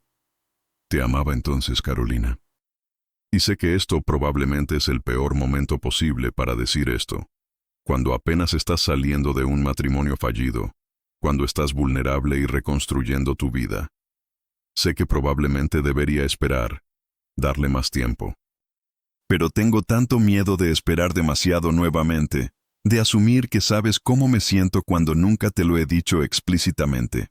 Te amaba entonces, Carolina. Y sé que esto probablemente es el peor momento posible para decir esto, cuando apenas estás saliendo de un matrimonio fallido, cuando estás vulnerable y reconstruyendo tu vida. Sé que probablemente debería esperar, darle más tiempo. Pero tengo tanto miedo de esperar demasiado nuevamente, de asumir que sabes cómo me siento cuando nunca te lo he dicho explícitamente.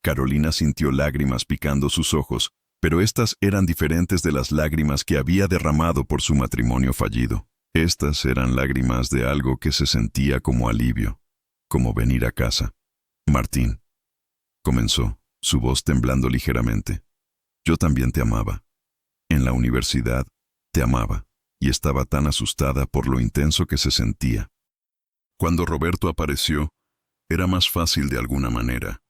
Carolina sintió lágrimas picando sus ojos, pero estas eran diferentes de las lágrimas que había derramado por su matrimonio fallido. Estas eran lágrimas de algo que se sentía como alivio, como venir a casa. Martín, comenzó, su voz temblando ligeramente. Yo también te amaba. En la universidad, te amaba, y estaba tan asustada por lo intenso que se sentía. Cuando Roberto apareció, era más fácil de alguna manera.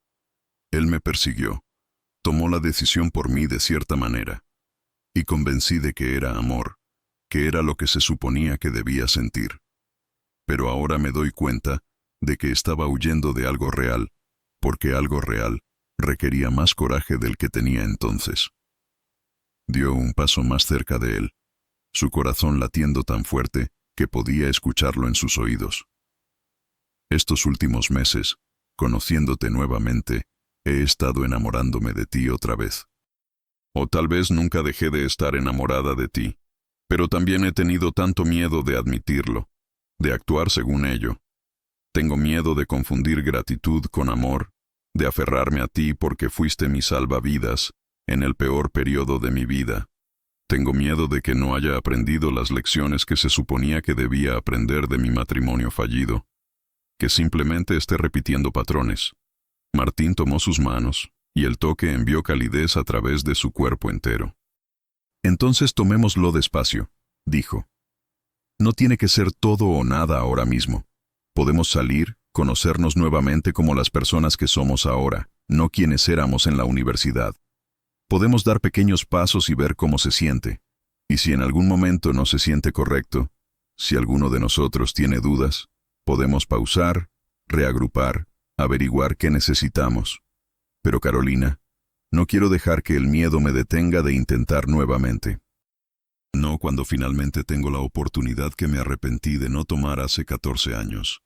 Él me persiguió, tomó la decisión por mí de cierta manera, y convencí de que era amor, que era lo que se suponía que debía sentir. Pero ahora me doy cuenta de que estaba huyendo de algo real, porque algo real requería más coraje del que tenía entonces. Dio un paso más cerca de él, su corazón latiendo tan fuerte que podía escucharlo en sus oídos. Estos últimos meses, conociéndote nuevamente, he estado enamorándome de ti otra vez. O tal vez nunca dejé de estar enamorada de ti, pero también he tenido tanto miedo de admitirlo, de actuar según ello. Tengo miedo de confundir gratitud con amor, de aferrarme a ti porque fuiste mi salvavidas en el peor periodo de mi vida. Tengo miedo de que no haya aprendido las lecciones que se suponía que debía aprender de mi matrimonio fallido, que simplemente esté repitiendo patrones. Martín tomó sus manos, y el toque envió calidez a través de su cuerpo entero. Entonces tomémoslo despacio, dijo. No tiene que ser todo o nada ahora mismo. Podemos salir, conocernos nuevamente como las personas que somos ahora, no quienes éramos en la universidad. Podemos dar pequeños pasos y ver cómo se siente. Y si en algún momento no se siente correcto, si alguno de nosotros tiene dudas, podemos pausar, reagrupar, averiguar qué necesitamos. Pero Carolina, no quiero dejar que el miedo me detenga de intentar nuevamente. No cuando finalmente tengo la oportunidad que me arrepentí de no tomar hace 14 años.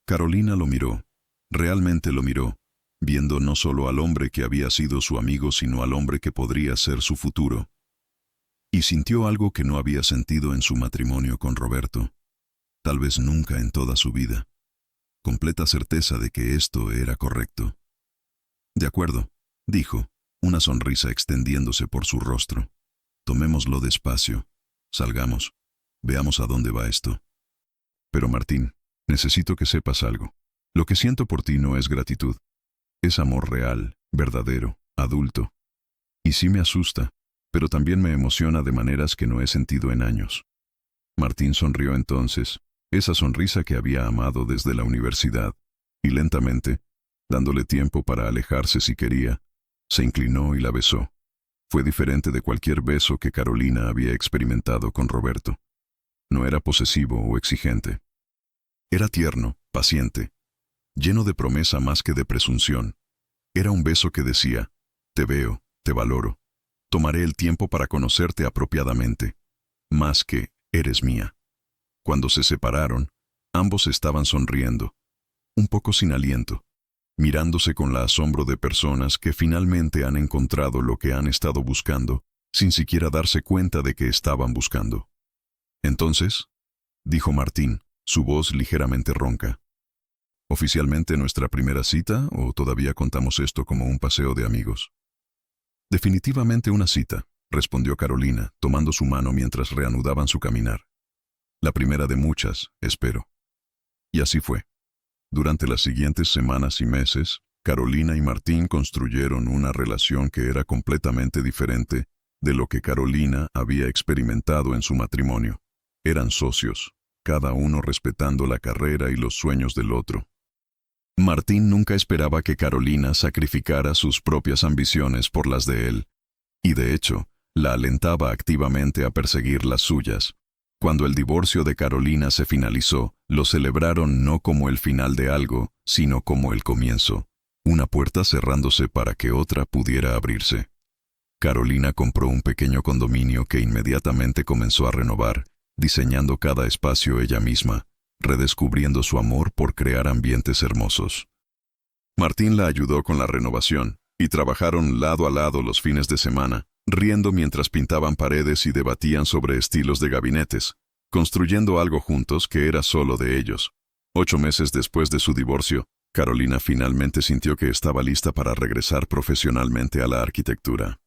Carolina lo miró, realmente lo miró, viendo no solo al hombre que había sido su amigo, sino al hombre que podría ser su futuro. Y sintió algo que no había sentido en su matrimonio con Roberto, tal vez nunca en toda su vida. Completa certeza de que esto era correcto. De acuerdo, dijo, una sonrisa extendiéndose por su rostro. Tomémoslo despacio. Salgamos. Veamos a dónde va esto. Pero Martín, necesito que sepas algo. Lo que siento por ti no es gratitud. Es amor real, verdadero, adulto. Y sí me asusta, pero también me emociona de maneras que no he sentido en años. Martín sonrió entonces, esa sonrisa que había amado desde la universidad, y lentamente, dándole tiempo para alejarse si quería, se inclinó y la besó. Fue diferente de cualquier beso que Carolina había experimentado con Roberto. No era posesivo o exigente. Era tierno, paciente, lleno de promesa más que de presunción. Era un beso que decía, te veo, te valoro, tomaré el tiempo para conocerte apropiadamente, más que, eres mía. Cuando se separaron, ambos estaban sonriendo, un poco sin aliento, mirándose con la asombro de personas que finalmente han encontrado lo que han estado buscando, sin siquiera darse cuenta de que estaban buscando. Entonces, dijo Martín, su voz ligeramente ronca. ¿Oficialmente nuestra primera cita o todavía contamos esto como un paseo de amigos? Definitivamente una cita, respondió Carolina, tomando su mano mientras reanudaban su caminar. La primera de muchas, espero. Y así fue. Durante las siguientes semanas y meses, Carolina y Martín construyeron una relación que era completamente diferente de lo que Carolina había experimentado en su matrimonio. Eran socios, cada uno respetando la carrera y los sueños del otro. Martín nunca esperaba que Carolina sacrificara sus propias ambiciones por las de él, y de hecho, la alentaba activamente a perseguir las suyas. Cuando el divorcio de Carolina se finalizó, lo celebraron no como el final de algo, sino como el comienzo, una puerta cerrándose para que otra pudiera abrirse. Carolina compró un pequeño condominio que inmediatamente comenzó a renovar, diseñando cada espacio ella misma, redescubriendo su amor por crear ambientes hermosos. Martín la ayudó con la renovación, y trabajaron lado a lado los fines de semana, riendo mientras pintaban paredes y debatían sobre estilos de gabinetes, construyendo algo juntos que era solo de ellos. 8 meses después de su divorcio, Carolina finalmente sintió que estaba lista para regresar profesionalmente a la arquitectura.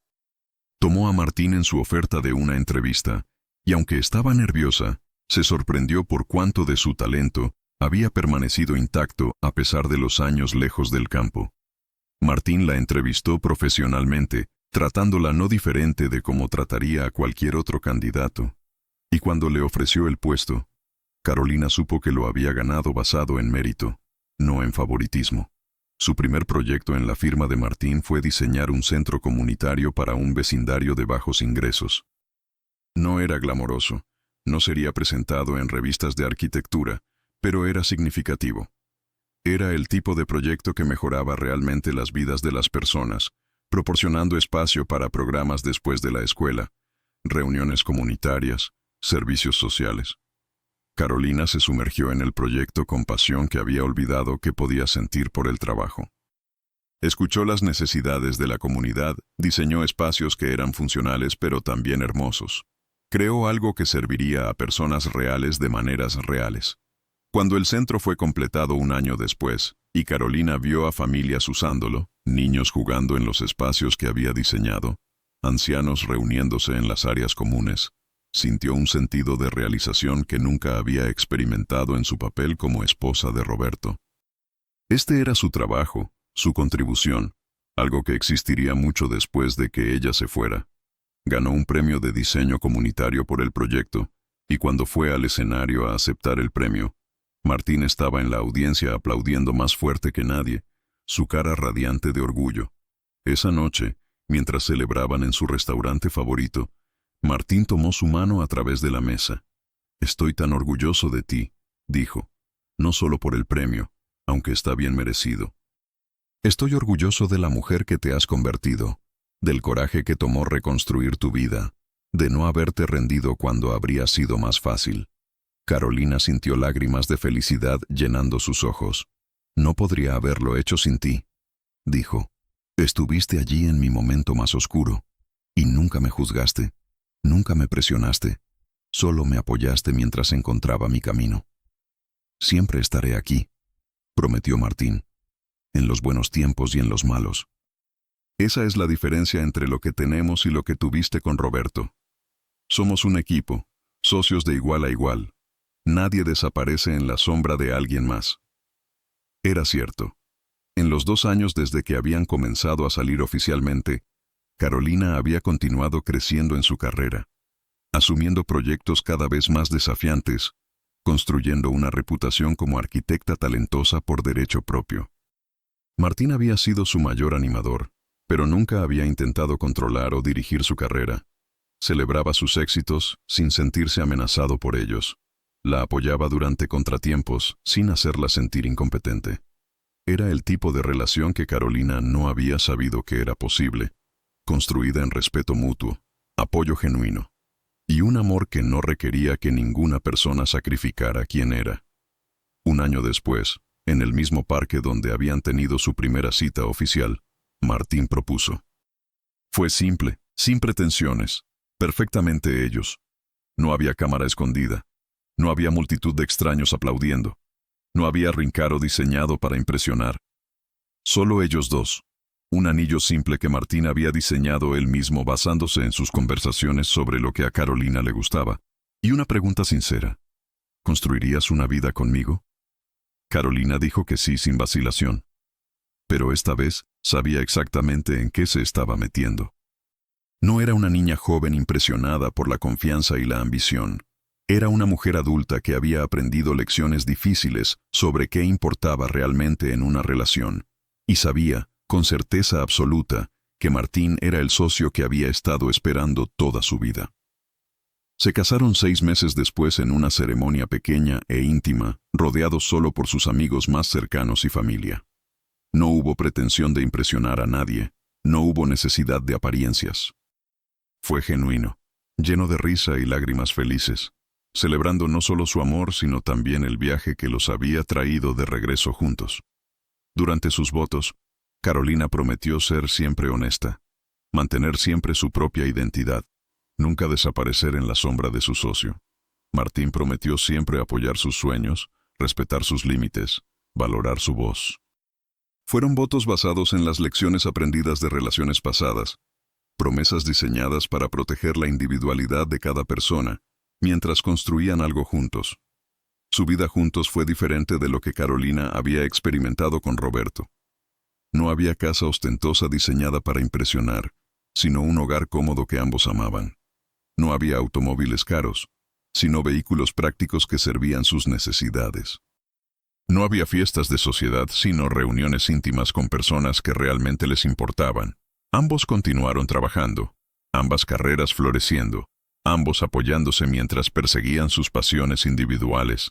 Tomó a Martín en su oferta de una entrevista, y aunque estaba nerviosa, se sorprendió por cuánto de su talento había permanecido intacto a pesar de los años lejos del campo. Martín la entrevistó profesionalmente, tratándola no diferente de cómo trataría a cualquier otro candidato. Y cuando le ofreció el puesto, Carolina supo que lo había ganado basado en mérito, no en favoritismo. Su primer proyecto en la firma de Martín fue diseñar un centro comunitario para un vecindario de bajos ingresos. No era glamoroso, no sería presentado en revistas de arquitectura, pero era significativo. Era el tipo de proyecto que mejoraba realmente las vidas de las personas, proporcionando espacio para programas después de la escuela, reuniones comunitarias, servicios sociales. Carolina se sumergió en el proyecto con pasión que había olvidado que podía sentir por el trabajo. Escuchó las necesidades de la comunidad, diseñó espacios que eran funcionales pero también hermosos. Creó algo que serviría a personas reales de maneras reales. Cuando el centro fue completado un año después, y Carolina vio a familias usándolo, niños jugando en los espacios que había diseñado, ancianos reuniéndose en las áreas comunes, sintió un sentido de realización que nunca había experimentado en su papel como esposa de Roberto. Este era su trabajo, su contribución, algo que existiría mucho después de que ella se fuera. Ganó un premio de diseño comunitario por el proyecto, y cuando fue al escenario a aceptar el premio, Martín estaba en la audiencia aplaudiendo más fuerte que nadie, su cara radiante de orgullo. Esa noche, mientras celebraban en su restaurante favorito, Martín tomó su mano a través de la mesa. «Estoy tan orgulloso de ti», dijo, «no solo por el premio, aunque está bien merecido, Estoy orgulloso de la mujer que te has convertido, del coraje que tomó reconstruir tu vida, de no haberte rendido cuando habría sido más fácil. Carolina sintió lágrimas de felicidad llenando sus ojos. No podría haberlo hecho sin ti, dijo. Estuviste allí en mi momento más oscuro, y nunca me juzgaste, nunca me presionaste, solo me apoyaste mientras encontraba mi camino. Siempre estaré aquí, prometió Martín, en los buenos tiempos y en los malos. Esa es la diferencia entre lo que tenemos y lo que tuviste con Roberto. Somos un equipo, socios de igual a igual. Nadie desaparece en la sombra de alguien más. Era cierto. En los 2 años desde que habían comenzado a salir oficialmente, Carolina había continuado creciendo en su carrera, asumiendo proyectos cada vez más desafiantes, construyendo una reputación como arquitecta talentosa por derecho propio. Martín había sido su mayor animador, pero nunca había intentado controlar o dirigir su carrera. Celebraba sus éxitos sin sentirse amenazado por ellos. La apoyaba durante contratiempos sin hacerla sentir incompetente. Era el tipo de relación que Carolina no había sabido que era posible, construida en respeto mutuo, apoyo genuino, y un amor que no requería que ninguna persona sacrificara quién era. 1 año después, en el mismo parque donde habían tenido su primera cita oficial, Martín propuso. Fue simple, sin pretensiones, perfectamente ellos. No había cámara escondida, no había multitud de extraños aplaudiendo, no había rincaro diseñado para impresionar. Solo ellos dos. Un anillo simple que Martín había diseñado él mismo basándose en sus conversaciones sobre lo que a Carolina le gustaba. Y una pregunta sincera. ¿Construirías una vida conmigo? Carolina dijo que sí sin vacilación. Pero esta vez sabía exactamente en qué se estaba metiendo. No era una niña joven impresionada por la confianza y la ambición. Era una mujer adulta que había aprendido lecciones difíciles sobre qué importaba realmente en una relación, y sabía, con certeza absoluta, que Martín era el socio que había estado esperando toda su vida. Se casaron 6 meses después en una ceremonia pequeña e íntima, rodeados solo por sus amigos más cercanos y familia. No hubo pretensión de impresionar a nadie, no hubo necesidad de apariencias. Fue genuino, lleno de risa y lágrimas felices, celebrando no solo su amor sino también el viaje que los había traído de regreso juntos. Durante sus votos, Carolina prometió ser siempre honesta, mantener siempre su propia identidad, nunca desaparecer en la sombra de su socio. Martín prometió siempre apoyar sus sueños, respetar sus límites, valorar su voz. Fueron votos basados en las lecciones aprendidas de relaciones pasadas, promesas diseñadas para proteger la individualidad de cada persona, mientras construían algo juntos. Su vida juntos fue diferente de lo que Carolina había experimentado con Roberto. No había casa ostentosa diseñada para impresionar, sino un hogar cómodo que ambos amaban. No había automóviles caros, sino vehículos prácticos que servían sus necesidades. No había fiestas de sociedad, sino reuniones íntimas con personas que realmente les importaban. Ambos continuaron trabajando, ambas carreras floreciendo, ambos apoyándose mientras perseguían sus pasiones individuales.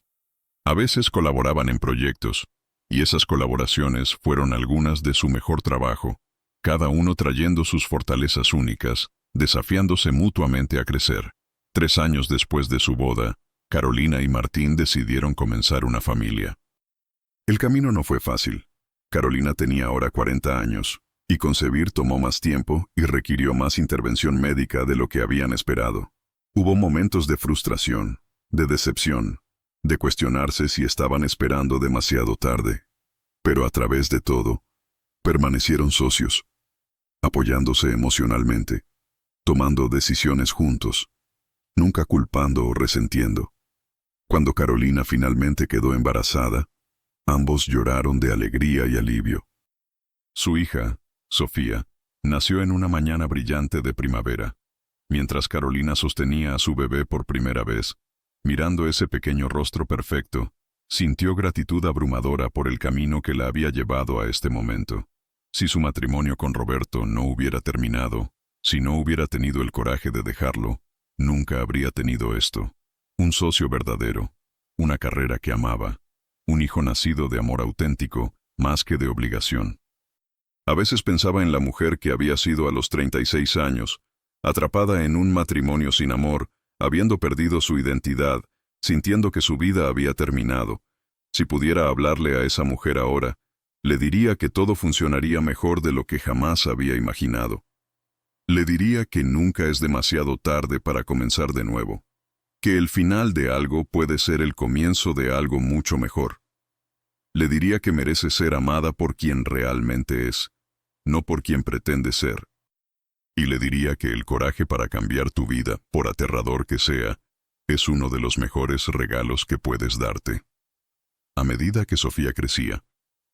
A veces colaboraban en proyectos, y esas colaboraciones fueron algunas de su mejor trabajo, cada uno trayendo sus fortalezas únicas, desafiándose mutuamente a crecer. 3 años después de su boda, Carolina y Martín decidieron comenzar una familia. El camino no fue fácil. Carolina tenía ahora 40 años, y concebir tomó más tiempo y requirió más intervención médica de lo que habían esperado. Hubo momentos de frustración, de decepción, de cuestionarse si estaban esperando demasiado tarde. Pero a través de todo, permanecieron socios, apoyándose emocionalmente, tomando decisiones juntos, nunca culpando o resentiendo. Cuando Carolina finalmente quedó embarazada, ambos lloraron de alegría y alivio. Su hija, Sofía, nació en una mañana brillante de primavera. Mientras Carolina sostenía a su bebé por primera vez, mirando ese pequeño rostro perfecto, sintió gratitud abrumadora por el camino que la había llevado a este momento. Si su matrimonio con Roberto no hubiera terminado, si no hubiera tenido el coraje de dejarlo, nunca habría tenido esto. Un socio verdadero, una carrera que amaba, un hijo nacido de amor auténtico, más que de obligación. A veces pensaba en la mujer que había sido a los 36 años, atrapada en un matrimonio sin amor, habiendo perdido su identidad, sintiendo que su vida había terminado. Si pudiera hablarle a esa mujer ahora, le diría que todo funcionaría mejor de lo que jamás había imaginado. Le diría que nunca es demasiado tarde para comenzar de nuevo, que el final de algo puede ser el comienzo de algo mucho mejor. Le diría que merece ser amada por quien realmente es, no por quien pretende ser. Y le diría que el coraje para cambiar tu vida, por aterrador que sea, es uno de los mejores regalos que puedes darte. A medida que Sofía crecía,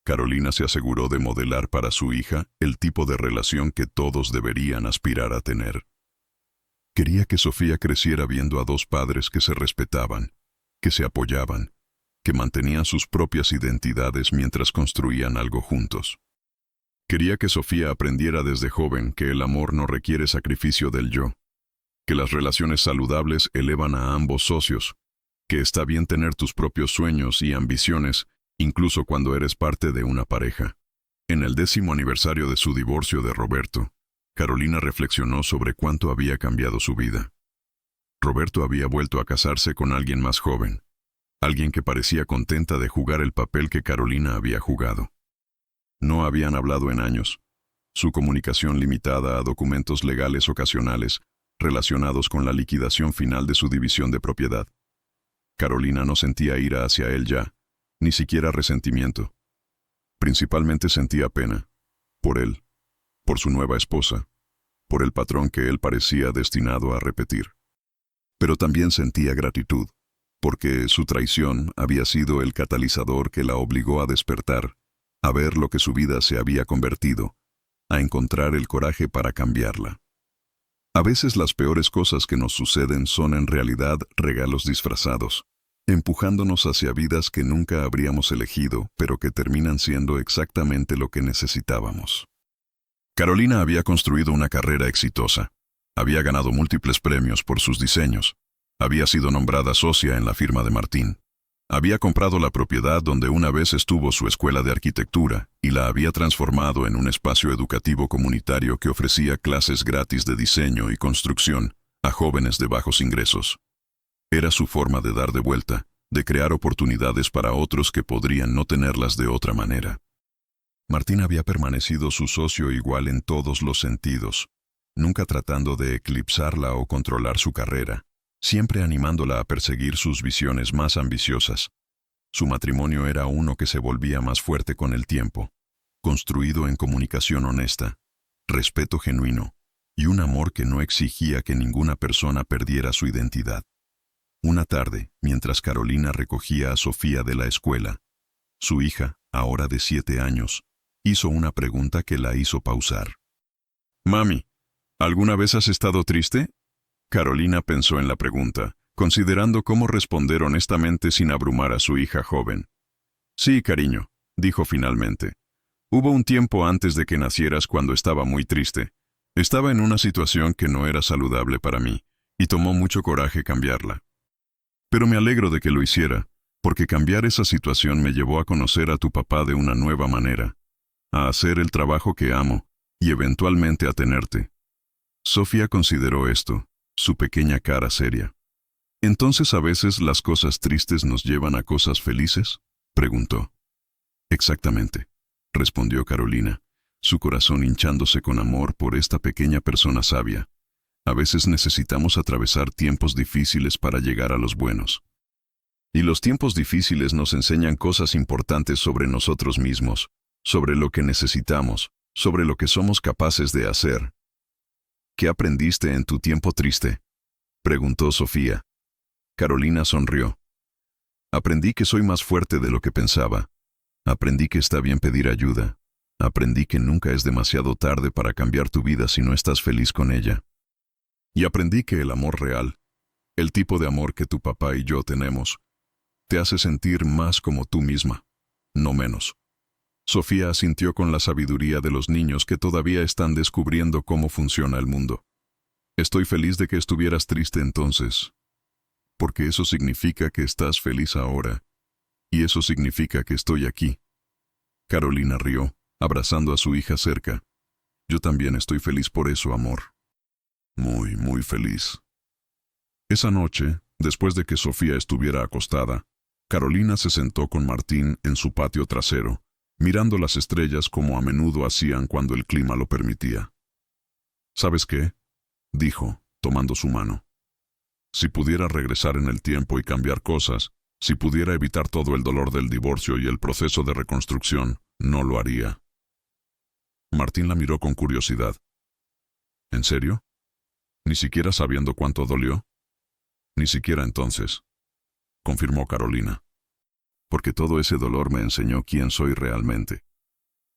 Carolina se aseguró de modelar para su hija el tipo de relación que todos deberían aspirar a tener. Quería que Sofía creciera viendo a dos padres que se respetaban, que se apoyaban, que mantenían sus propias identidades mientras construían algo juntos. Quería que Sofía aprendiera desde joven que el amor no requiere sacrificio del yo, que las relaciones saludables elevan a ambos socios, que está bien tener tus propios sueños y ambiciones, incluso cuando eres parte de una pareja. En el 10º aniversario de su divorcio de Roberto, Carolina reflexionó sobre cuánto había cambiado su vida. Roberto había vuelto a casarse con alguien más joven, alguien que parecía contenta de jugar el papel que Carolina había jugado. No habían hablado en años. Su comunicación limitada a documentos legales ocasionales relacionados con la liquidación final de su división de propiedad. Carolina no sentía ira hacia él ya, ni siquiera resentimiento. Principalmente sentía pena, por él, por su nueva esposa, por el patrón que él parecía destinado a repetir. Pero también sentía gratitud, porque su traición había sido el catalizador que la obligó a despertar, a ver lo que su vida se había convertido, a encontrar el coraje para cambiarla. A veces las peores cosas que nos suceden son en realidad regalos disfrazados, empujándonos hacia vidas que nunca habríamos elegido, pero que terminan siendo exactamente lo que necesitábamos. Carolina había construido una carrera exitosa. Había ganado múltiples premios por sus diseños. Había sido nombrada socia en la firma de Martín. Había comprado la propiedad donde una vez estuvo su escuela de arquitectura y la había transformado en un espacio educativo comunitario que ofrecía clases gratis de diseño y construcción a jóvenes de bajos ingresos. Era su forma de dar de vuelta, de crear oportunidades para otros que podrían no tenerlas de otra manera. Martín había permanecido su socio igual en todos los sentidos, nunca tratando de eclipsarla o controlar su carrera, siempre animándola a perseguir sus visiones más ambiciosas. Su matrimonio era uno que se volvía más fuerte con el tiempo, construido en comunicación honesta, respeto genuino y un amor que no exigía que ninguna persona perdiera su identidad. Una tarde, mientras Carolina recogía a Sofía de la escuela, su hija, ahora de 7 años, hizo una pregunta que la hizo pausar. «Mami, ¿alguna vez has estado triste?» Carolina pensó en la pregunta, considerando cómo responder honestamente sin abrumar a su hija joven. «Sí, cariño», dijo finalmente. «Hubo un tiempo antes de que nacieras cuando estaba muy triste. Estaba en una situación que no era saludable para mí, y tomó mucho coraje cambiarla. Pero me alegro de que lo hiciera, porque cambiar esa situación me llevó a conocer a tu papá de una nueva manera, a hacer el trabajo que amo, y eventualmente a tenerte». Sofía consideró esto, su pequeña cara seria. «¿Entonces a veces las cosas tristes nos llevan a cosas felices?», preguntó. «Exactamente», respondió Carolina, su corazón hinchándose con amor por esta pequeña persona sabia. «A veces necesitamos atravesar tiempos difíciles para llegar a los buenos. Y los tiempos difíciles nos enseñan cosas importantes sobre nosotros mismos, sobre lo que necesitamos, sobre lo que somos capaces de hacer». «¿Qué aprendiste en tu tiempo triste?», preguntó Sofía. Carolina sonrió. «Aprendí que soy más fuerte de lo que pensaba. Aprendí que está bien pedir ayuda. Aprendí que nunca es demasiado tarde para cambiar tu vida si no estás feliz con ella. Y aprendí que el amor real, el tipo de amor que tu papá y yo tenemos, te hace sentir más como tú misma, no menos». Sofía asintió con la sabiduría de los niños que todavía están descubriendo cómo funciona el mundo. «Estoy feliz de que estuvieras triste entonces, porque eso significa que estás feliz ahora, y eso significa que estoy aquí». Carolina rió, abrazando a su hija cerca. Yo también estoy feliz por eso, amor. Muy, muy feliz. Esa noche, después de que Sofía estuviera acostada, Carolina se sentó con Martín en su patio trasero, mirando las estrellas como a menudo hacían cuando el clima lo permitía. ¿Sabes qué?, dijo, tomando su mano. Si pudiera regresar en el tiempo y cambiar cosas, si pudiera evitar todo el dolor del divorcio y el proceso de reconstrucción, no lo haría. Martín la miró con curiosidad. ¿En serio? ¿Ni siquiera sabiendo cuánto dolió? Ni siquiera entonces, confirmó Carolina. Porque todo ese dolor me enseñó quién soy realmente.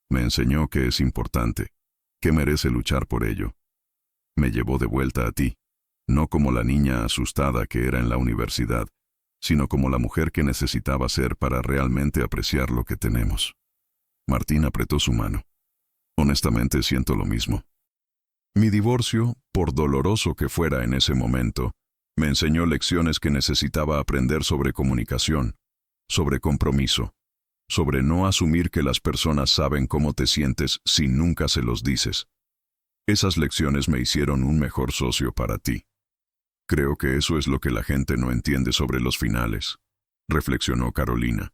Me enseñó que es importante, que merece luchar por ello. Me llevó de vuelta a ti, no como la niña asustada que era en la universidad, sino como la mujer que necesitaba ser para realmente apreciar lo que tenemos. Martín apretó su mano. Honestamente siento lo mismo. Mi divorcio, por doloroso que fuera en ese momento, me enseñó lecciones que necesitaba aprender sobre comunicación, sobre compromiso, sobre no asumir que las personas saben cómo te sientes si nunca se los dices. Esas lecciones me hicieron un mejor socio para ti. Creo que eso es lo que la gente no entiende sobre los finales, reflexionó Carolina.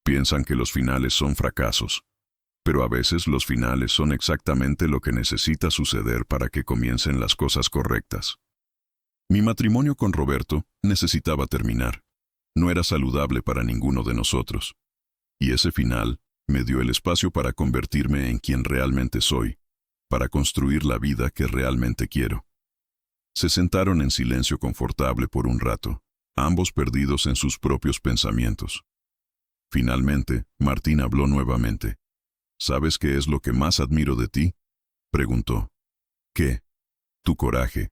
Piensan que los finales son fracasos, pero a veces los finales son exactamente lo que necesita suceder para que comiencen las cosas correctas. Mi matrimonio con Roberto necesitaba terminar. No era saludable para ninguno de nosotros. Y ese final me dio el espacio para convertirme en quien realmente soy, para construir la vida que realmente quiero. Se sentaron en silencio confortable por un rato, ambos perdidos en sus propios pensamientos. Finalmente, Martín habló nuevamente. ¿Sabes qué es lo que más admiro de ti?, preguntó. ¿Qué? Tu coraje.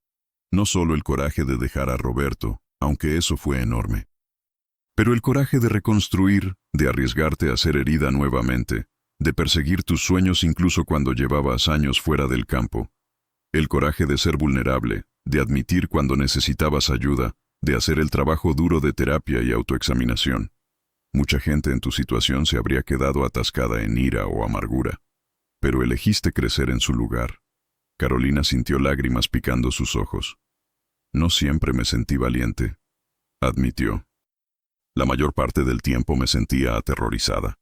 No solo el coraje de dejar a Roberto, aunque eso fue enorme. Pero el coraje de reconstruir, de arriesgarte a ser herida nuevamente, de perseguir tus sueños incluso cuando llevabas años fuera del campo. El coraje de ser vulnerable, de admitir cuando necesitabas ayuda, de hacer el trabajo duro de terapia y autoexaminación. Mucha gente en tu situación se habría quedado atascada en ira o amargura. Pero elegiste crecer en su lugar. Carolina sintió lágrimas picando sus ojos. No siempre me sentí valiente, admitió. La mayor parte del tiempo me sentía aterrorizada.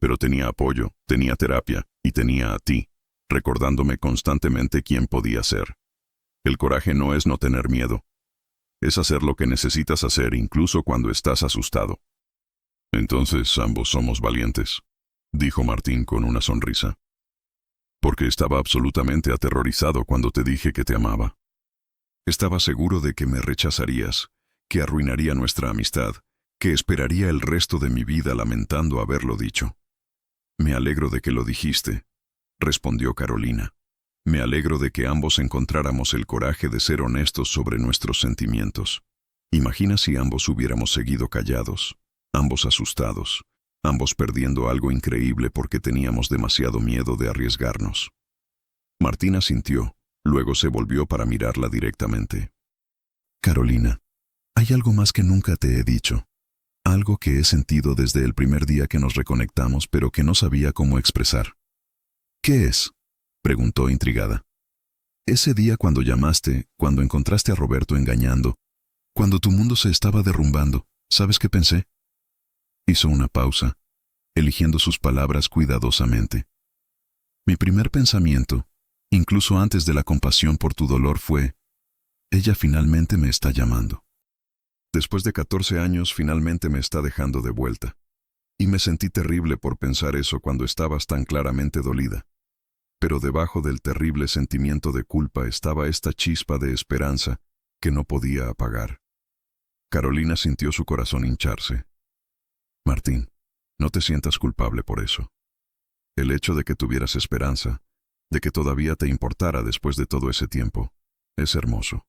Pero tenía apoyo, tenía terapia y tenía a ti, recordándome constantemente quién podía ser. El coraje no es no tener miedo. Es hacer lo que necesitas hacer incluso cuando estás asustado. Entonces ambos somos valientes, dijo Martín con una sonrisa. Porque estaba absolutamente aterrorizado cuando te dije que te amaba. Estaba seguro de que me rechazarías, que arruinaría nuestra amistad, que esperaría el resto de mi vida lamentando haberlo dicho. Me alegro de que lo dijiste, respondió Carolina. Me alegro de que ambos encontráramos el coraje de ser honestos sobre nuestros sentimientos. Imagina si ambos hubiéramos seguido callados, ambos asustados, ambos perdiendo algo increíble porque teníamos demasiado miedo de arriesgarnos. Martín asintió, luego se volvió para mirarla directamente. Carolina, hay algo más que nunca te he dicho. Algo que he sentido desde el primer día que nos reconectamos, pero que no sabía cómo expresar. ¿Qué es?, preguntó intrigada. Ese día cuando llamaste, cuando encontraste a Roberto engañando, cuando tu mundo se estaba derrumbando, ¿sabes qué pensé? Hizo una pausa, eligiendo sus palabras cuidadosamente. Mi primer pensamiento, incluso antes de la compasión por tu dolor, fue: ella finalmente me está llamando. Después de 14 años, finalmente me está dejando de vuelta. Y me sentí terrible por pensar eso cuando estabas tan claramente dolida. Pero debajo del terrible sentimiento de culpa estaba esta chispa de esperanza que no podía apagar. Carolina sintió su corazón hincharse. Martín, no te sientas culpable por eso. El hecho de que tuvieras esperanza, de que todavía te importara después de todo ese tiempo, es hermoso.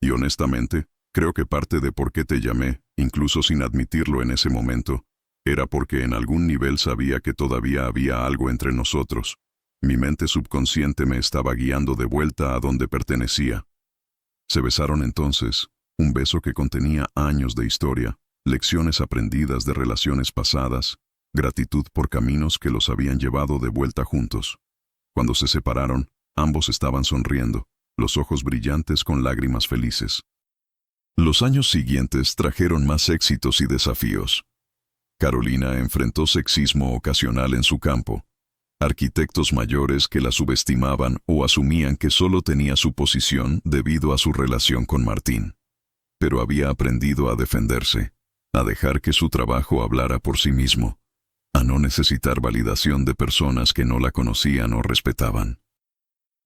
Y honestamente, creo que parte de por qué te llamé, incluso sin admitirlo en ese momento, era porque en algún nivel sabía que todavía había algo entre nosotros. Mi mente subconsciente me estaba guiando de vuelta a donde pertenecía. Se besaron entonces, un beso que contenía años de historia, lecciones aprendidas de relaciones pasadas, gratitud por caminos que los habían llevado de vuelta juntos. Cuando se separaron, ambos estaban sonriendo, los ojos brillantes con lágrimas felices. Los años siguientes trajeron más éxitos y desafíos. Carolina enfrentó sexismo ocasional en su campo, arquitectos mayores que la subestimaban o asumían que solo tenía su posición debido a su relación con Martín. Pero había aprendido a defenderse, a dejar que su trabajo hablara por sí mismo, a no necesitar validación de personas que no la conocían o respetaban.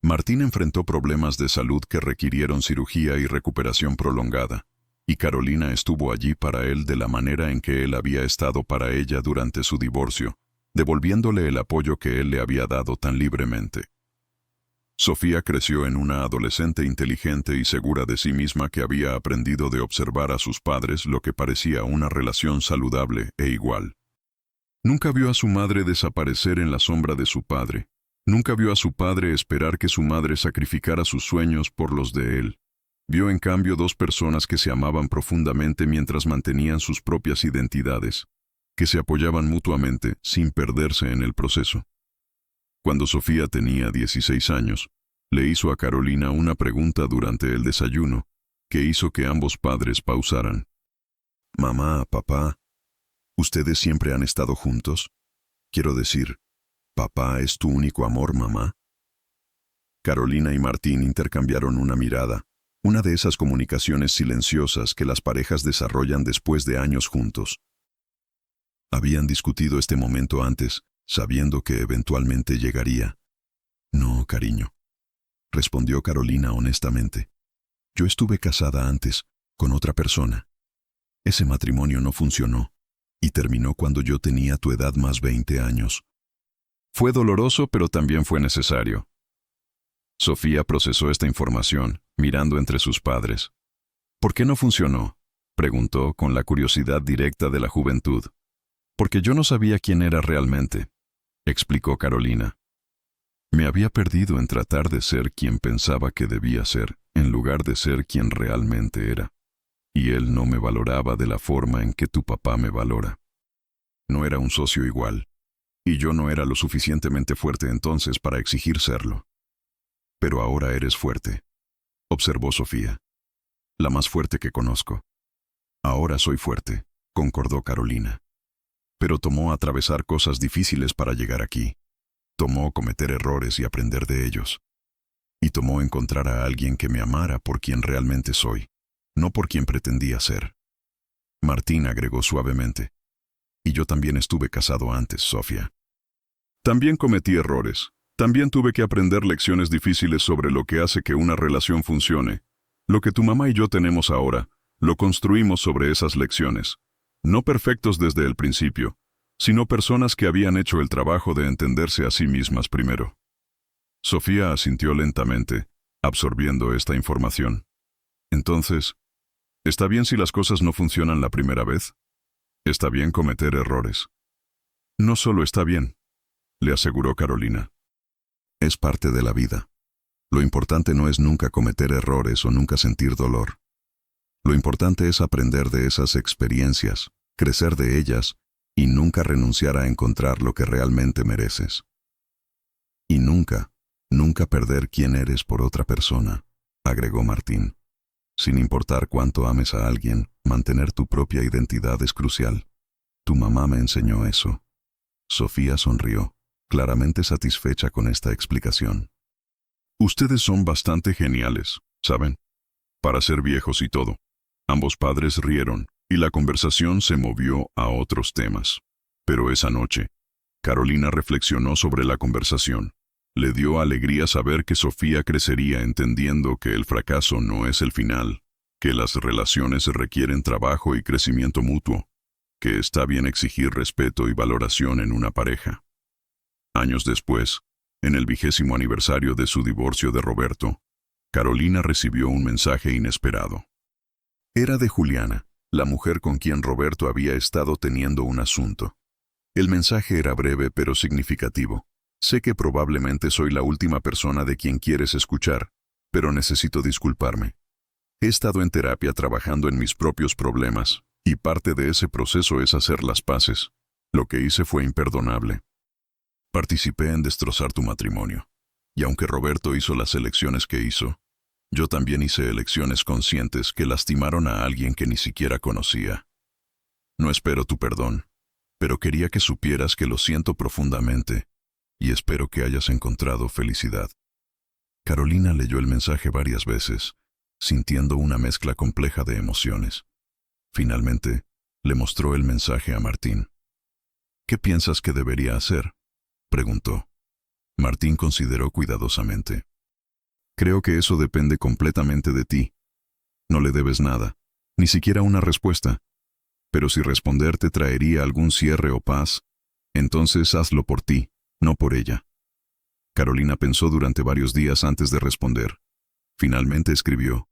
Martín enfrentó problemas de salud que requirieron cirugía y recuperación prolongada, y Carolina estuvo allí para él de la manera en que él había estado para ella durante su divorcio, devolviéndole el apoyo que él le había dado tan libremente. Sofía creció en una adolescente inteligente y segura de sí misma que había aprendido de observar a sus padres lo que parecía una relación saludable e igual. Nunca vio a su madre desaparecer en la sombra de su padre. Nunca vio a su padre esperar que su madre sacrificara sus sueños por los de él. Vio en cambio dos personas que se amaban profundamente mientras mantenían sus propias identidades, que se apoyaban mutuamente sin perderse en el proceso. Cuando Sofía tenía 16 años, le hizo a Carolina una pregunta durante el desayuno que hizo que ambos padres pausaran. «Mamá, papá, ¿ustedes siempre han estado juntos? Quiero decir, ¿papá es tu único amor, mamá?» Carolina y Martín intercambiaron una mirada, una de esas comunicaciones silenciosas que las parejas desarrollan después de años juntos. Habían discutido este momento antes, sabiendo que eventualmente llegaría. «No, cariño», respondió Carolina honestamente. «Yo estuve casada antes, con otra persona. Ese matrimonio no funcionó, y terminó cuando yo tenía tu edad más 20 años. Fue doloroso, pero también fue necesario». Sofía procesó esta información, mirando entre sus padres. «¿Por qué no funcionó?», preguntó con la curiosidad directa de la juventud. «Porque yo no sabía quién era realmente», explicó Carolina. «Me había perdido en tratar de ser quien pensaba que debía ser, en lugar de ser quien realmente era. Y él no me valoraba de la forma en que tu papá me valora. No era un socio igual, y yo no era lo suficientemente fuerte entonces para exigir serlo. Pero ahora eres fuerte», observó Sofía. «La más fuerte que conozco». «Ahora soy fuerte», concordó Carolina. «Pero tomó atravesar cosas difíciles para llegar aquí. Tomó cometer errores y aprender de ellos. Y tomó encontrar a alguien que me amara por quien realmente soy, no por quien pretendía ser». Martín agregó suavemente. «Y yo también estuve casado antes, Sofía. También cometí errores. También tuve que aprender lecciones difíciles sobre lo que hace que una relación funcione. Lo que tu mamá y yo tenemos ahora, lo construimos sobre esas lecciones. No perfectos desde el principio, sino personas que habían hecho el trabajo de entenderse a sí mismas primero». Sofía asintió lentamente, absorbiendo esta información. «Entonces, ¿está bien si las cosas no funcionan la primera vez? Está bien cometer errores». «No solo está bien», le aseguró Carolina. «Es parte de la vida. Lo importante no es nunca cometer errores o nunca sentir dolor. Lo importante es aprender de esas experiencias, crecer de ellas y nunca renunciar a encontrar lo que realmente mereces. Y nunca, nunca perder quién eres por otra persona», agregó Martín. «Sin importar cuánto ames a alguien, mantener tu propia identidad es crucial. Tu mamá me enseñó eso». Sofía sonrió, claramente satisfecha con esta explicación. «Ustedes son bastante geniales, ¿saben? Para ser viejos y todo». Ambos padres rieron, y la conversación se movió a otros temas. Pero esa noche, Carolina reflexionó sobre la conversación. Le dio alegría saber que Sofía crecería entendiendo que el fracaso no es el final, que las relaciones requieren trabajo y crecimiento mutuo, que está bien exigir respeto y valoración en una pareja. Años después, en el 20º aniversario de su divorcio de Roberto, Carolina recibió un mensaje inesperado. Era de Juliana, la mujer con quien Roberto había estado teniendo un asunto. El mensaje era breve pero significativo. «Sé que probablemente soy la última persona de quien quieres escuchar, pero necesito disculparme. He estado en terapia trabajando en mis propios problemas, y parte de ese proceso es hacer las paces. Lo que hice fue imperdonable. Participé en destrozar tu matrimonio. Y aunque Roberto hizo las elecciones que hizo, yo también hice elecciones conscientes que lastimaron a alguien que ni siquiera conocía. No espero tu perdón, pero quería que supieras que lo siento profundamente y espero que hayas encontrado felicidad. Carolina leyó el mensaje varias veces, sintiendo una mezcla compleja de emociones. Finalmente, le mostró el mensaje a Martín. ¿Qué piensas que debería hacer?, preguntó. Martín consideró cuidadosamente. Creo que eso depende completamente de ti. No le debes nada, ni siquiera una respuesta. Pero si responder te traería algún cierre o paz, entonces hazlo por ti, no por ella. Carolina pensó durante varios días antes de responder. Finalmente escribió: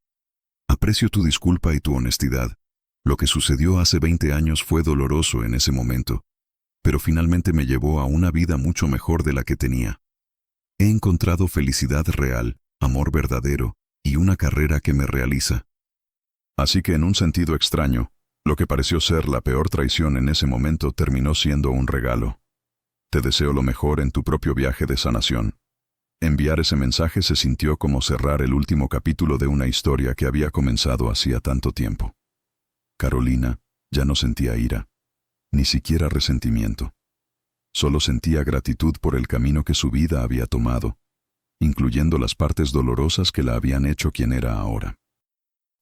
Aprecio tu disculpa y tu honestidad. Lo que sucedió hace 20 años fue doloroso en ese momento, pero finalmente me llevó a una vida mucho mejor de la que tenía. He encontrado felicidad real, amor verdadero y una carrera que me realiza. Así que en un sentido extraño, lo que pareció ser la peor traición en ese momento terminó siendo un regalo. Te deseo lo mejor en tu propio viaje de sanación. Enviar ese mensaje se sintió como cerrar el último capítulo de una historia que había comenzado hacía tanto tiempo. Carolina ya no sentía ira, ni siquiera resentimiento. Solo sentía gratitud por el camino que su vida había tomado, incluyendo las partes dolorosas que la habían hecho quien era ahora.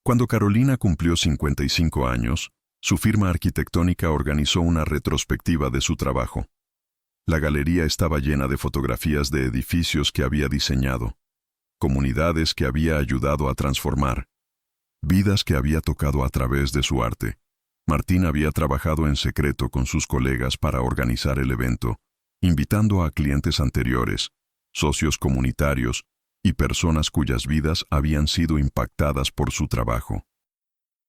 Cuando Carolina cumplió 55 años, su firma arquitectónica organizó una retrospectiva de su trabajo. La galería estaba llena de fotografías de edificios que había diseñado, comunidades que había ayudado a transformar, vidas que había tocado a través de su arte. Martín había trabajado en secreto con sus colegas para organizar el evento, invitando a clientes anteriores, socios comunitarios y personas cuyas vidas habían sido impactadas por su trabajo.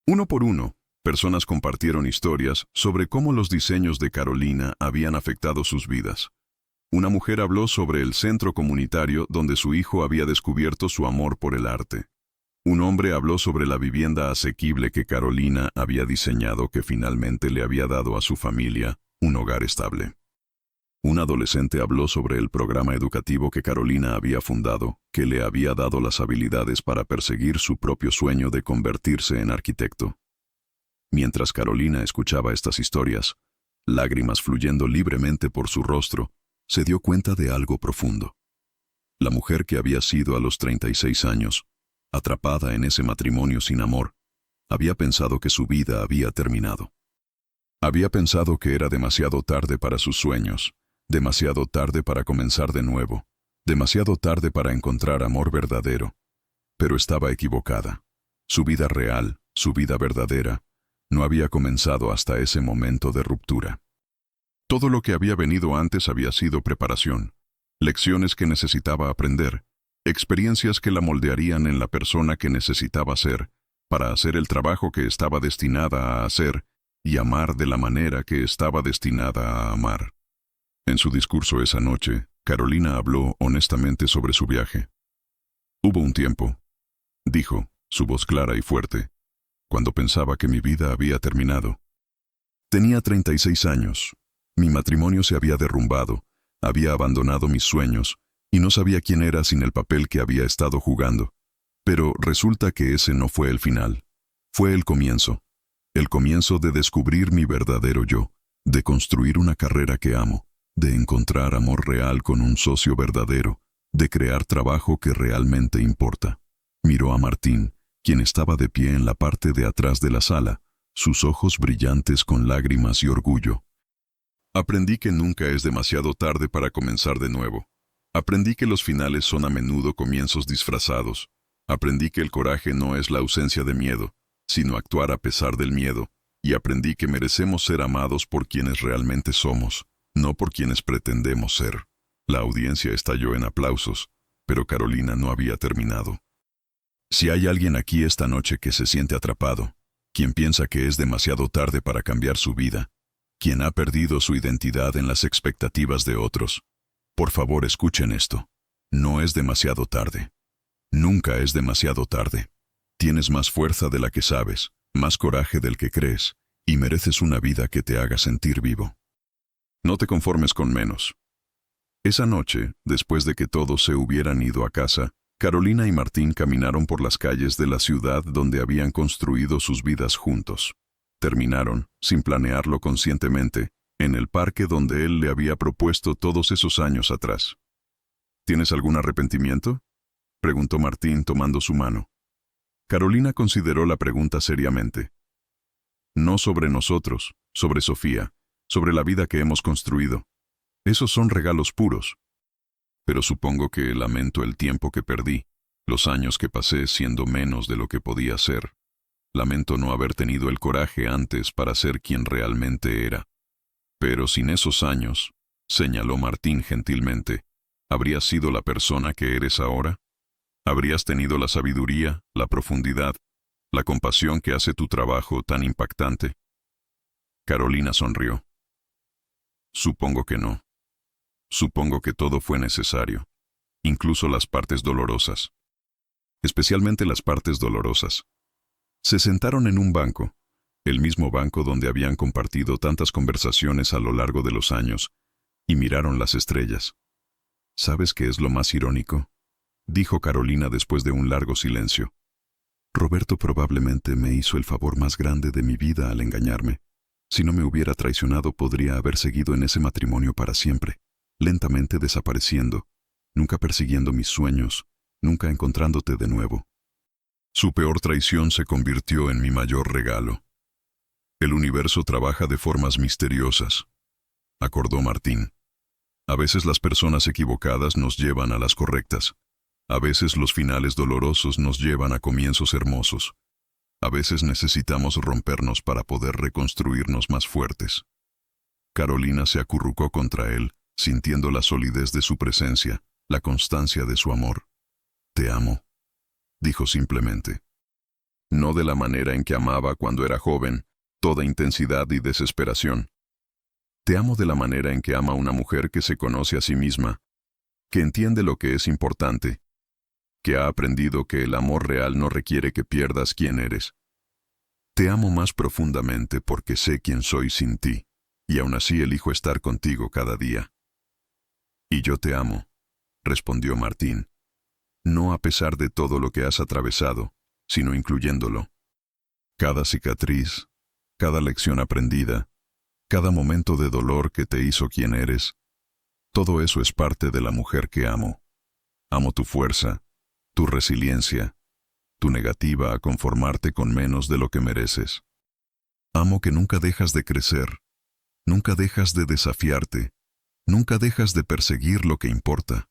Uno por uno, personas compartieron historias sobre cómo los diseños de Carolina habían afectado sus vidas. Una mujer habló sobre el centro comunitario donde su hijo había descubierto su amor por el arte. Un hombre habló sobre la vivienda asequible que Carolina había diseñado que finalmente le había dado a su familia un hogar estable. Un adolescente habló sobre el programa educativo que Carolina había fundado, que le había dado las habilidades para perseguir su propio sueño de convertirse en arquitecto. Mientras Carolina escuchaba estas historias, lágrimas fluyendo libremente por su rostro, se dio cuenta de algo profundo. La mujer que había sido a los 36 años, atrapada en ese matrimonio sin amor, había pensado que su vida había terminado. Había pensado que era demasiado tarde para sus sueños, demasiado tarde para comenzar de nuevo, demasiado tarde para encontrar amor verdadero. Pero estaba equivocada. Su vida real, su vida verdadera, no había comenzado hasta ese momento de ruptura. Todo lo que había venido antes había sido preparación, lecciones que necesitaba aprender, experiencias que la moldearían en la persona que necesitaba ser, para hacer el trabajo que estaba destinada a hacer y amar de la manera que estaba destinada a amar. En su discurso esa noche, Carolina habló honestamente sobre su viaje. Hubo un tiempo, dijo, su voz clara y fuerte, cuando pensaba que mi vida había terminado. Tenía 36 años, mi matrimonio se había derrumbado, había abandonado mis sueños, y no sabía quién era sin el papel que había estado jugando. Pero resulta que ese no fue el final. Fue el comienzo de descubrir mi verdadero yo, de construir una carrera que amo, de encontrar amor real con un socio verdadero, de crear trabajo que realmente importa. Miró a Martín, quien estaba de pie en la parte de atrás de la sala, sus ojos brillantes con lágrimas y orgullo. Aprendí que nunca es demasiado tarde para comenzar de nuevo. Aprendí que los finales son a menudo comienzos disfrazados. Aprendí que el coraje no es la ausencia de miedo, sino actuar a pesar del miedo. Y aprendí que merecemos ser amados por quienes realmente somos, no por quienes pretendemos ser. La audiencia estalló en aplausos, pero Carolina no había terminado. Si hay alguien aquí esta noche que se siente atrapado, quien piensa que es demasiado tarde para cambiar su vida, quien ha perdido su identidad en las expectativas de otros, por favor escuchen esto. No es demasiado tarde. Nunca es demasiado tarde. Tienes más fuerza de la que sabes, más coraje del que crees, y mereces una vida que te haga sentir vivo. No te conformes con menos. Esa noche, después de que todos se hubieran ido a casa, Carolina y Martín caminaron por las calles de la ciudad donde habían construido sus vidas juntos. Terminaron, sin planearlo conscientemente, en el parque donde él le había propuesto todos esos años atrás. ¿Tienes algún arrepentimiento?, preguntó Martín tomando su mano. Carolina consideró la pregunta seriamente. No sobre nosotros, sobre Sofía, sobre la vida que hemos construido. Esos son regalos puros. Pero supongo que lamento el tiempo que perdí, los años que pasé siendo menos de lo que podía ser. Lamento no haber tenido el coraje antes para ser quien realmente era. Pero sin esos años, señaló Martín gentilmente, ¿habrías sido la persona que eres ahora? ¿Habrías tenido la sabiduría, la profundidad, la compasión que hace tu trabajo tan impactante? Carolina sonrió. Supongo que no. Supongo que todo fue necesario, incluso las partes dolorosas. Especialmente las partes dolorosas. Se sentaron en un banco, el mismo banco donde habían compartido tantas conversaciones a lo largo de los años, y miraron las estrellas. ¿Sabes qué es lo más irónico?, dijo Carolina después de un largo silencio. Roberto probablemente me hizo el favor más grande de mi vida al engañarme. Si no me hubiera traicionado, podría haber seguido en ese matrimonio para siempre, lentamente desapareciendo, nunca persiguiendo mis sueños, nunca encontrándote de nuevo. Su peor traición se convirtió en mi mayor regalo. El universo trabaja de formas misteriosas, acordó Martín. A veces las personas equivocadas nos llevan a las correctas. A veces los finales dolorosos nos llevan a comienzos hermosos. A veces necesitamos rompernos para poder reconstruirnos más fuertes. Carolina se acurrucó contra él, sintiendo la solidez de su presencia, la constancia de su amor. Te amo, dijo simplemente. No de la manera en que amaba cuando era joven, toda intensidad y desesperación. Te amo de la manera en que ama una mujer que se conoce a sí misma, que entiende lo que es importante, que ha aprendido que el amor real no requiere que pierdas quién eres. Te amo más profundamente porque sé quién soy sin ti, y aún así elijo estar contigo cada día. Y yo te amo, respondió Martín, no a pesar de todo lo que has atravesado, sino incluyéndolo. Cada cicatriz, cada lección aprendida, cada momento de dolor que te hizo quien eres, todo eso es parte de la mujer que amo. Amo tu fuerza, tu resiliencia, tu negativa a conformarte con menos de lo que mereces. Amo que nunca dejas de crecer, nunca dejas de desafiarte, nunca dejas de perseguir lo que importa.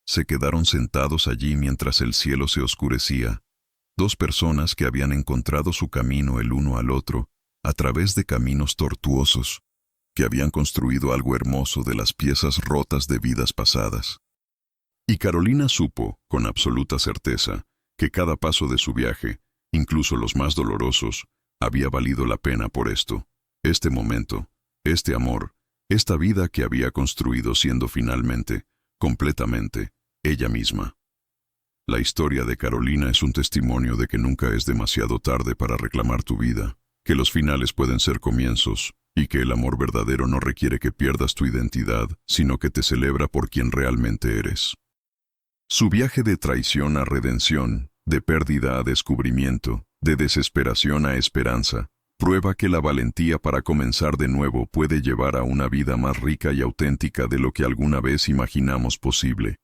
Se quedaron sentados allí mientras el cielo se oscurecía, dos personas que habían encontrado su camino el uno al otro a través de caminos tortuosos, que habían construido algo hermoso de las piezas rotas de vidas pasadas. Y Carolina supo, con absoluta certeza, que cada paso de su viaje, incluso los más dolorosos, había valido la pena por esto, este momento, este amor, esta vida que había construido siendo finalmente, completamente, ella misma. La historia de Carolina es un testimonio de que nunca es demasiado tarde para reclamar tu vida, que los finales pueden ser comienzos, y que el amor verdadero no requiere que pierdas tu identidad, sino que te celebra por quien realmente eres. Su viaje de traición a redención, de pérdida a descubrimiento, de desesperación a esperanza, prueba que la valentía para comenzar de nuevo puede llevar a una vida más rica y auténtica de lo que alguna vez imaginamos posible.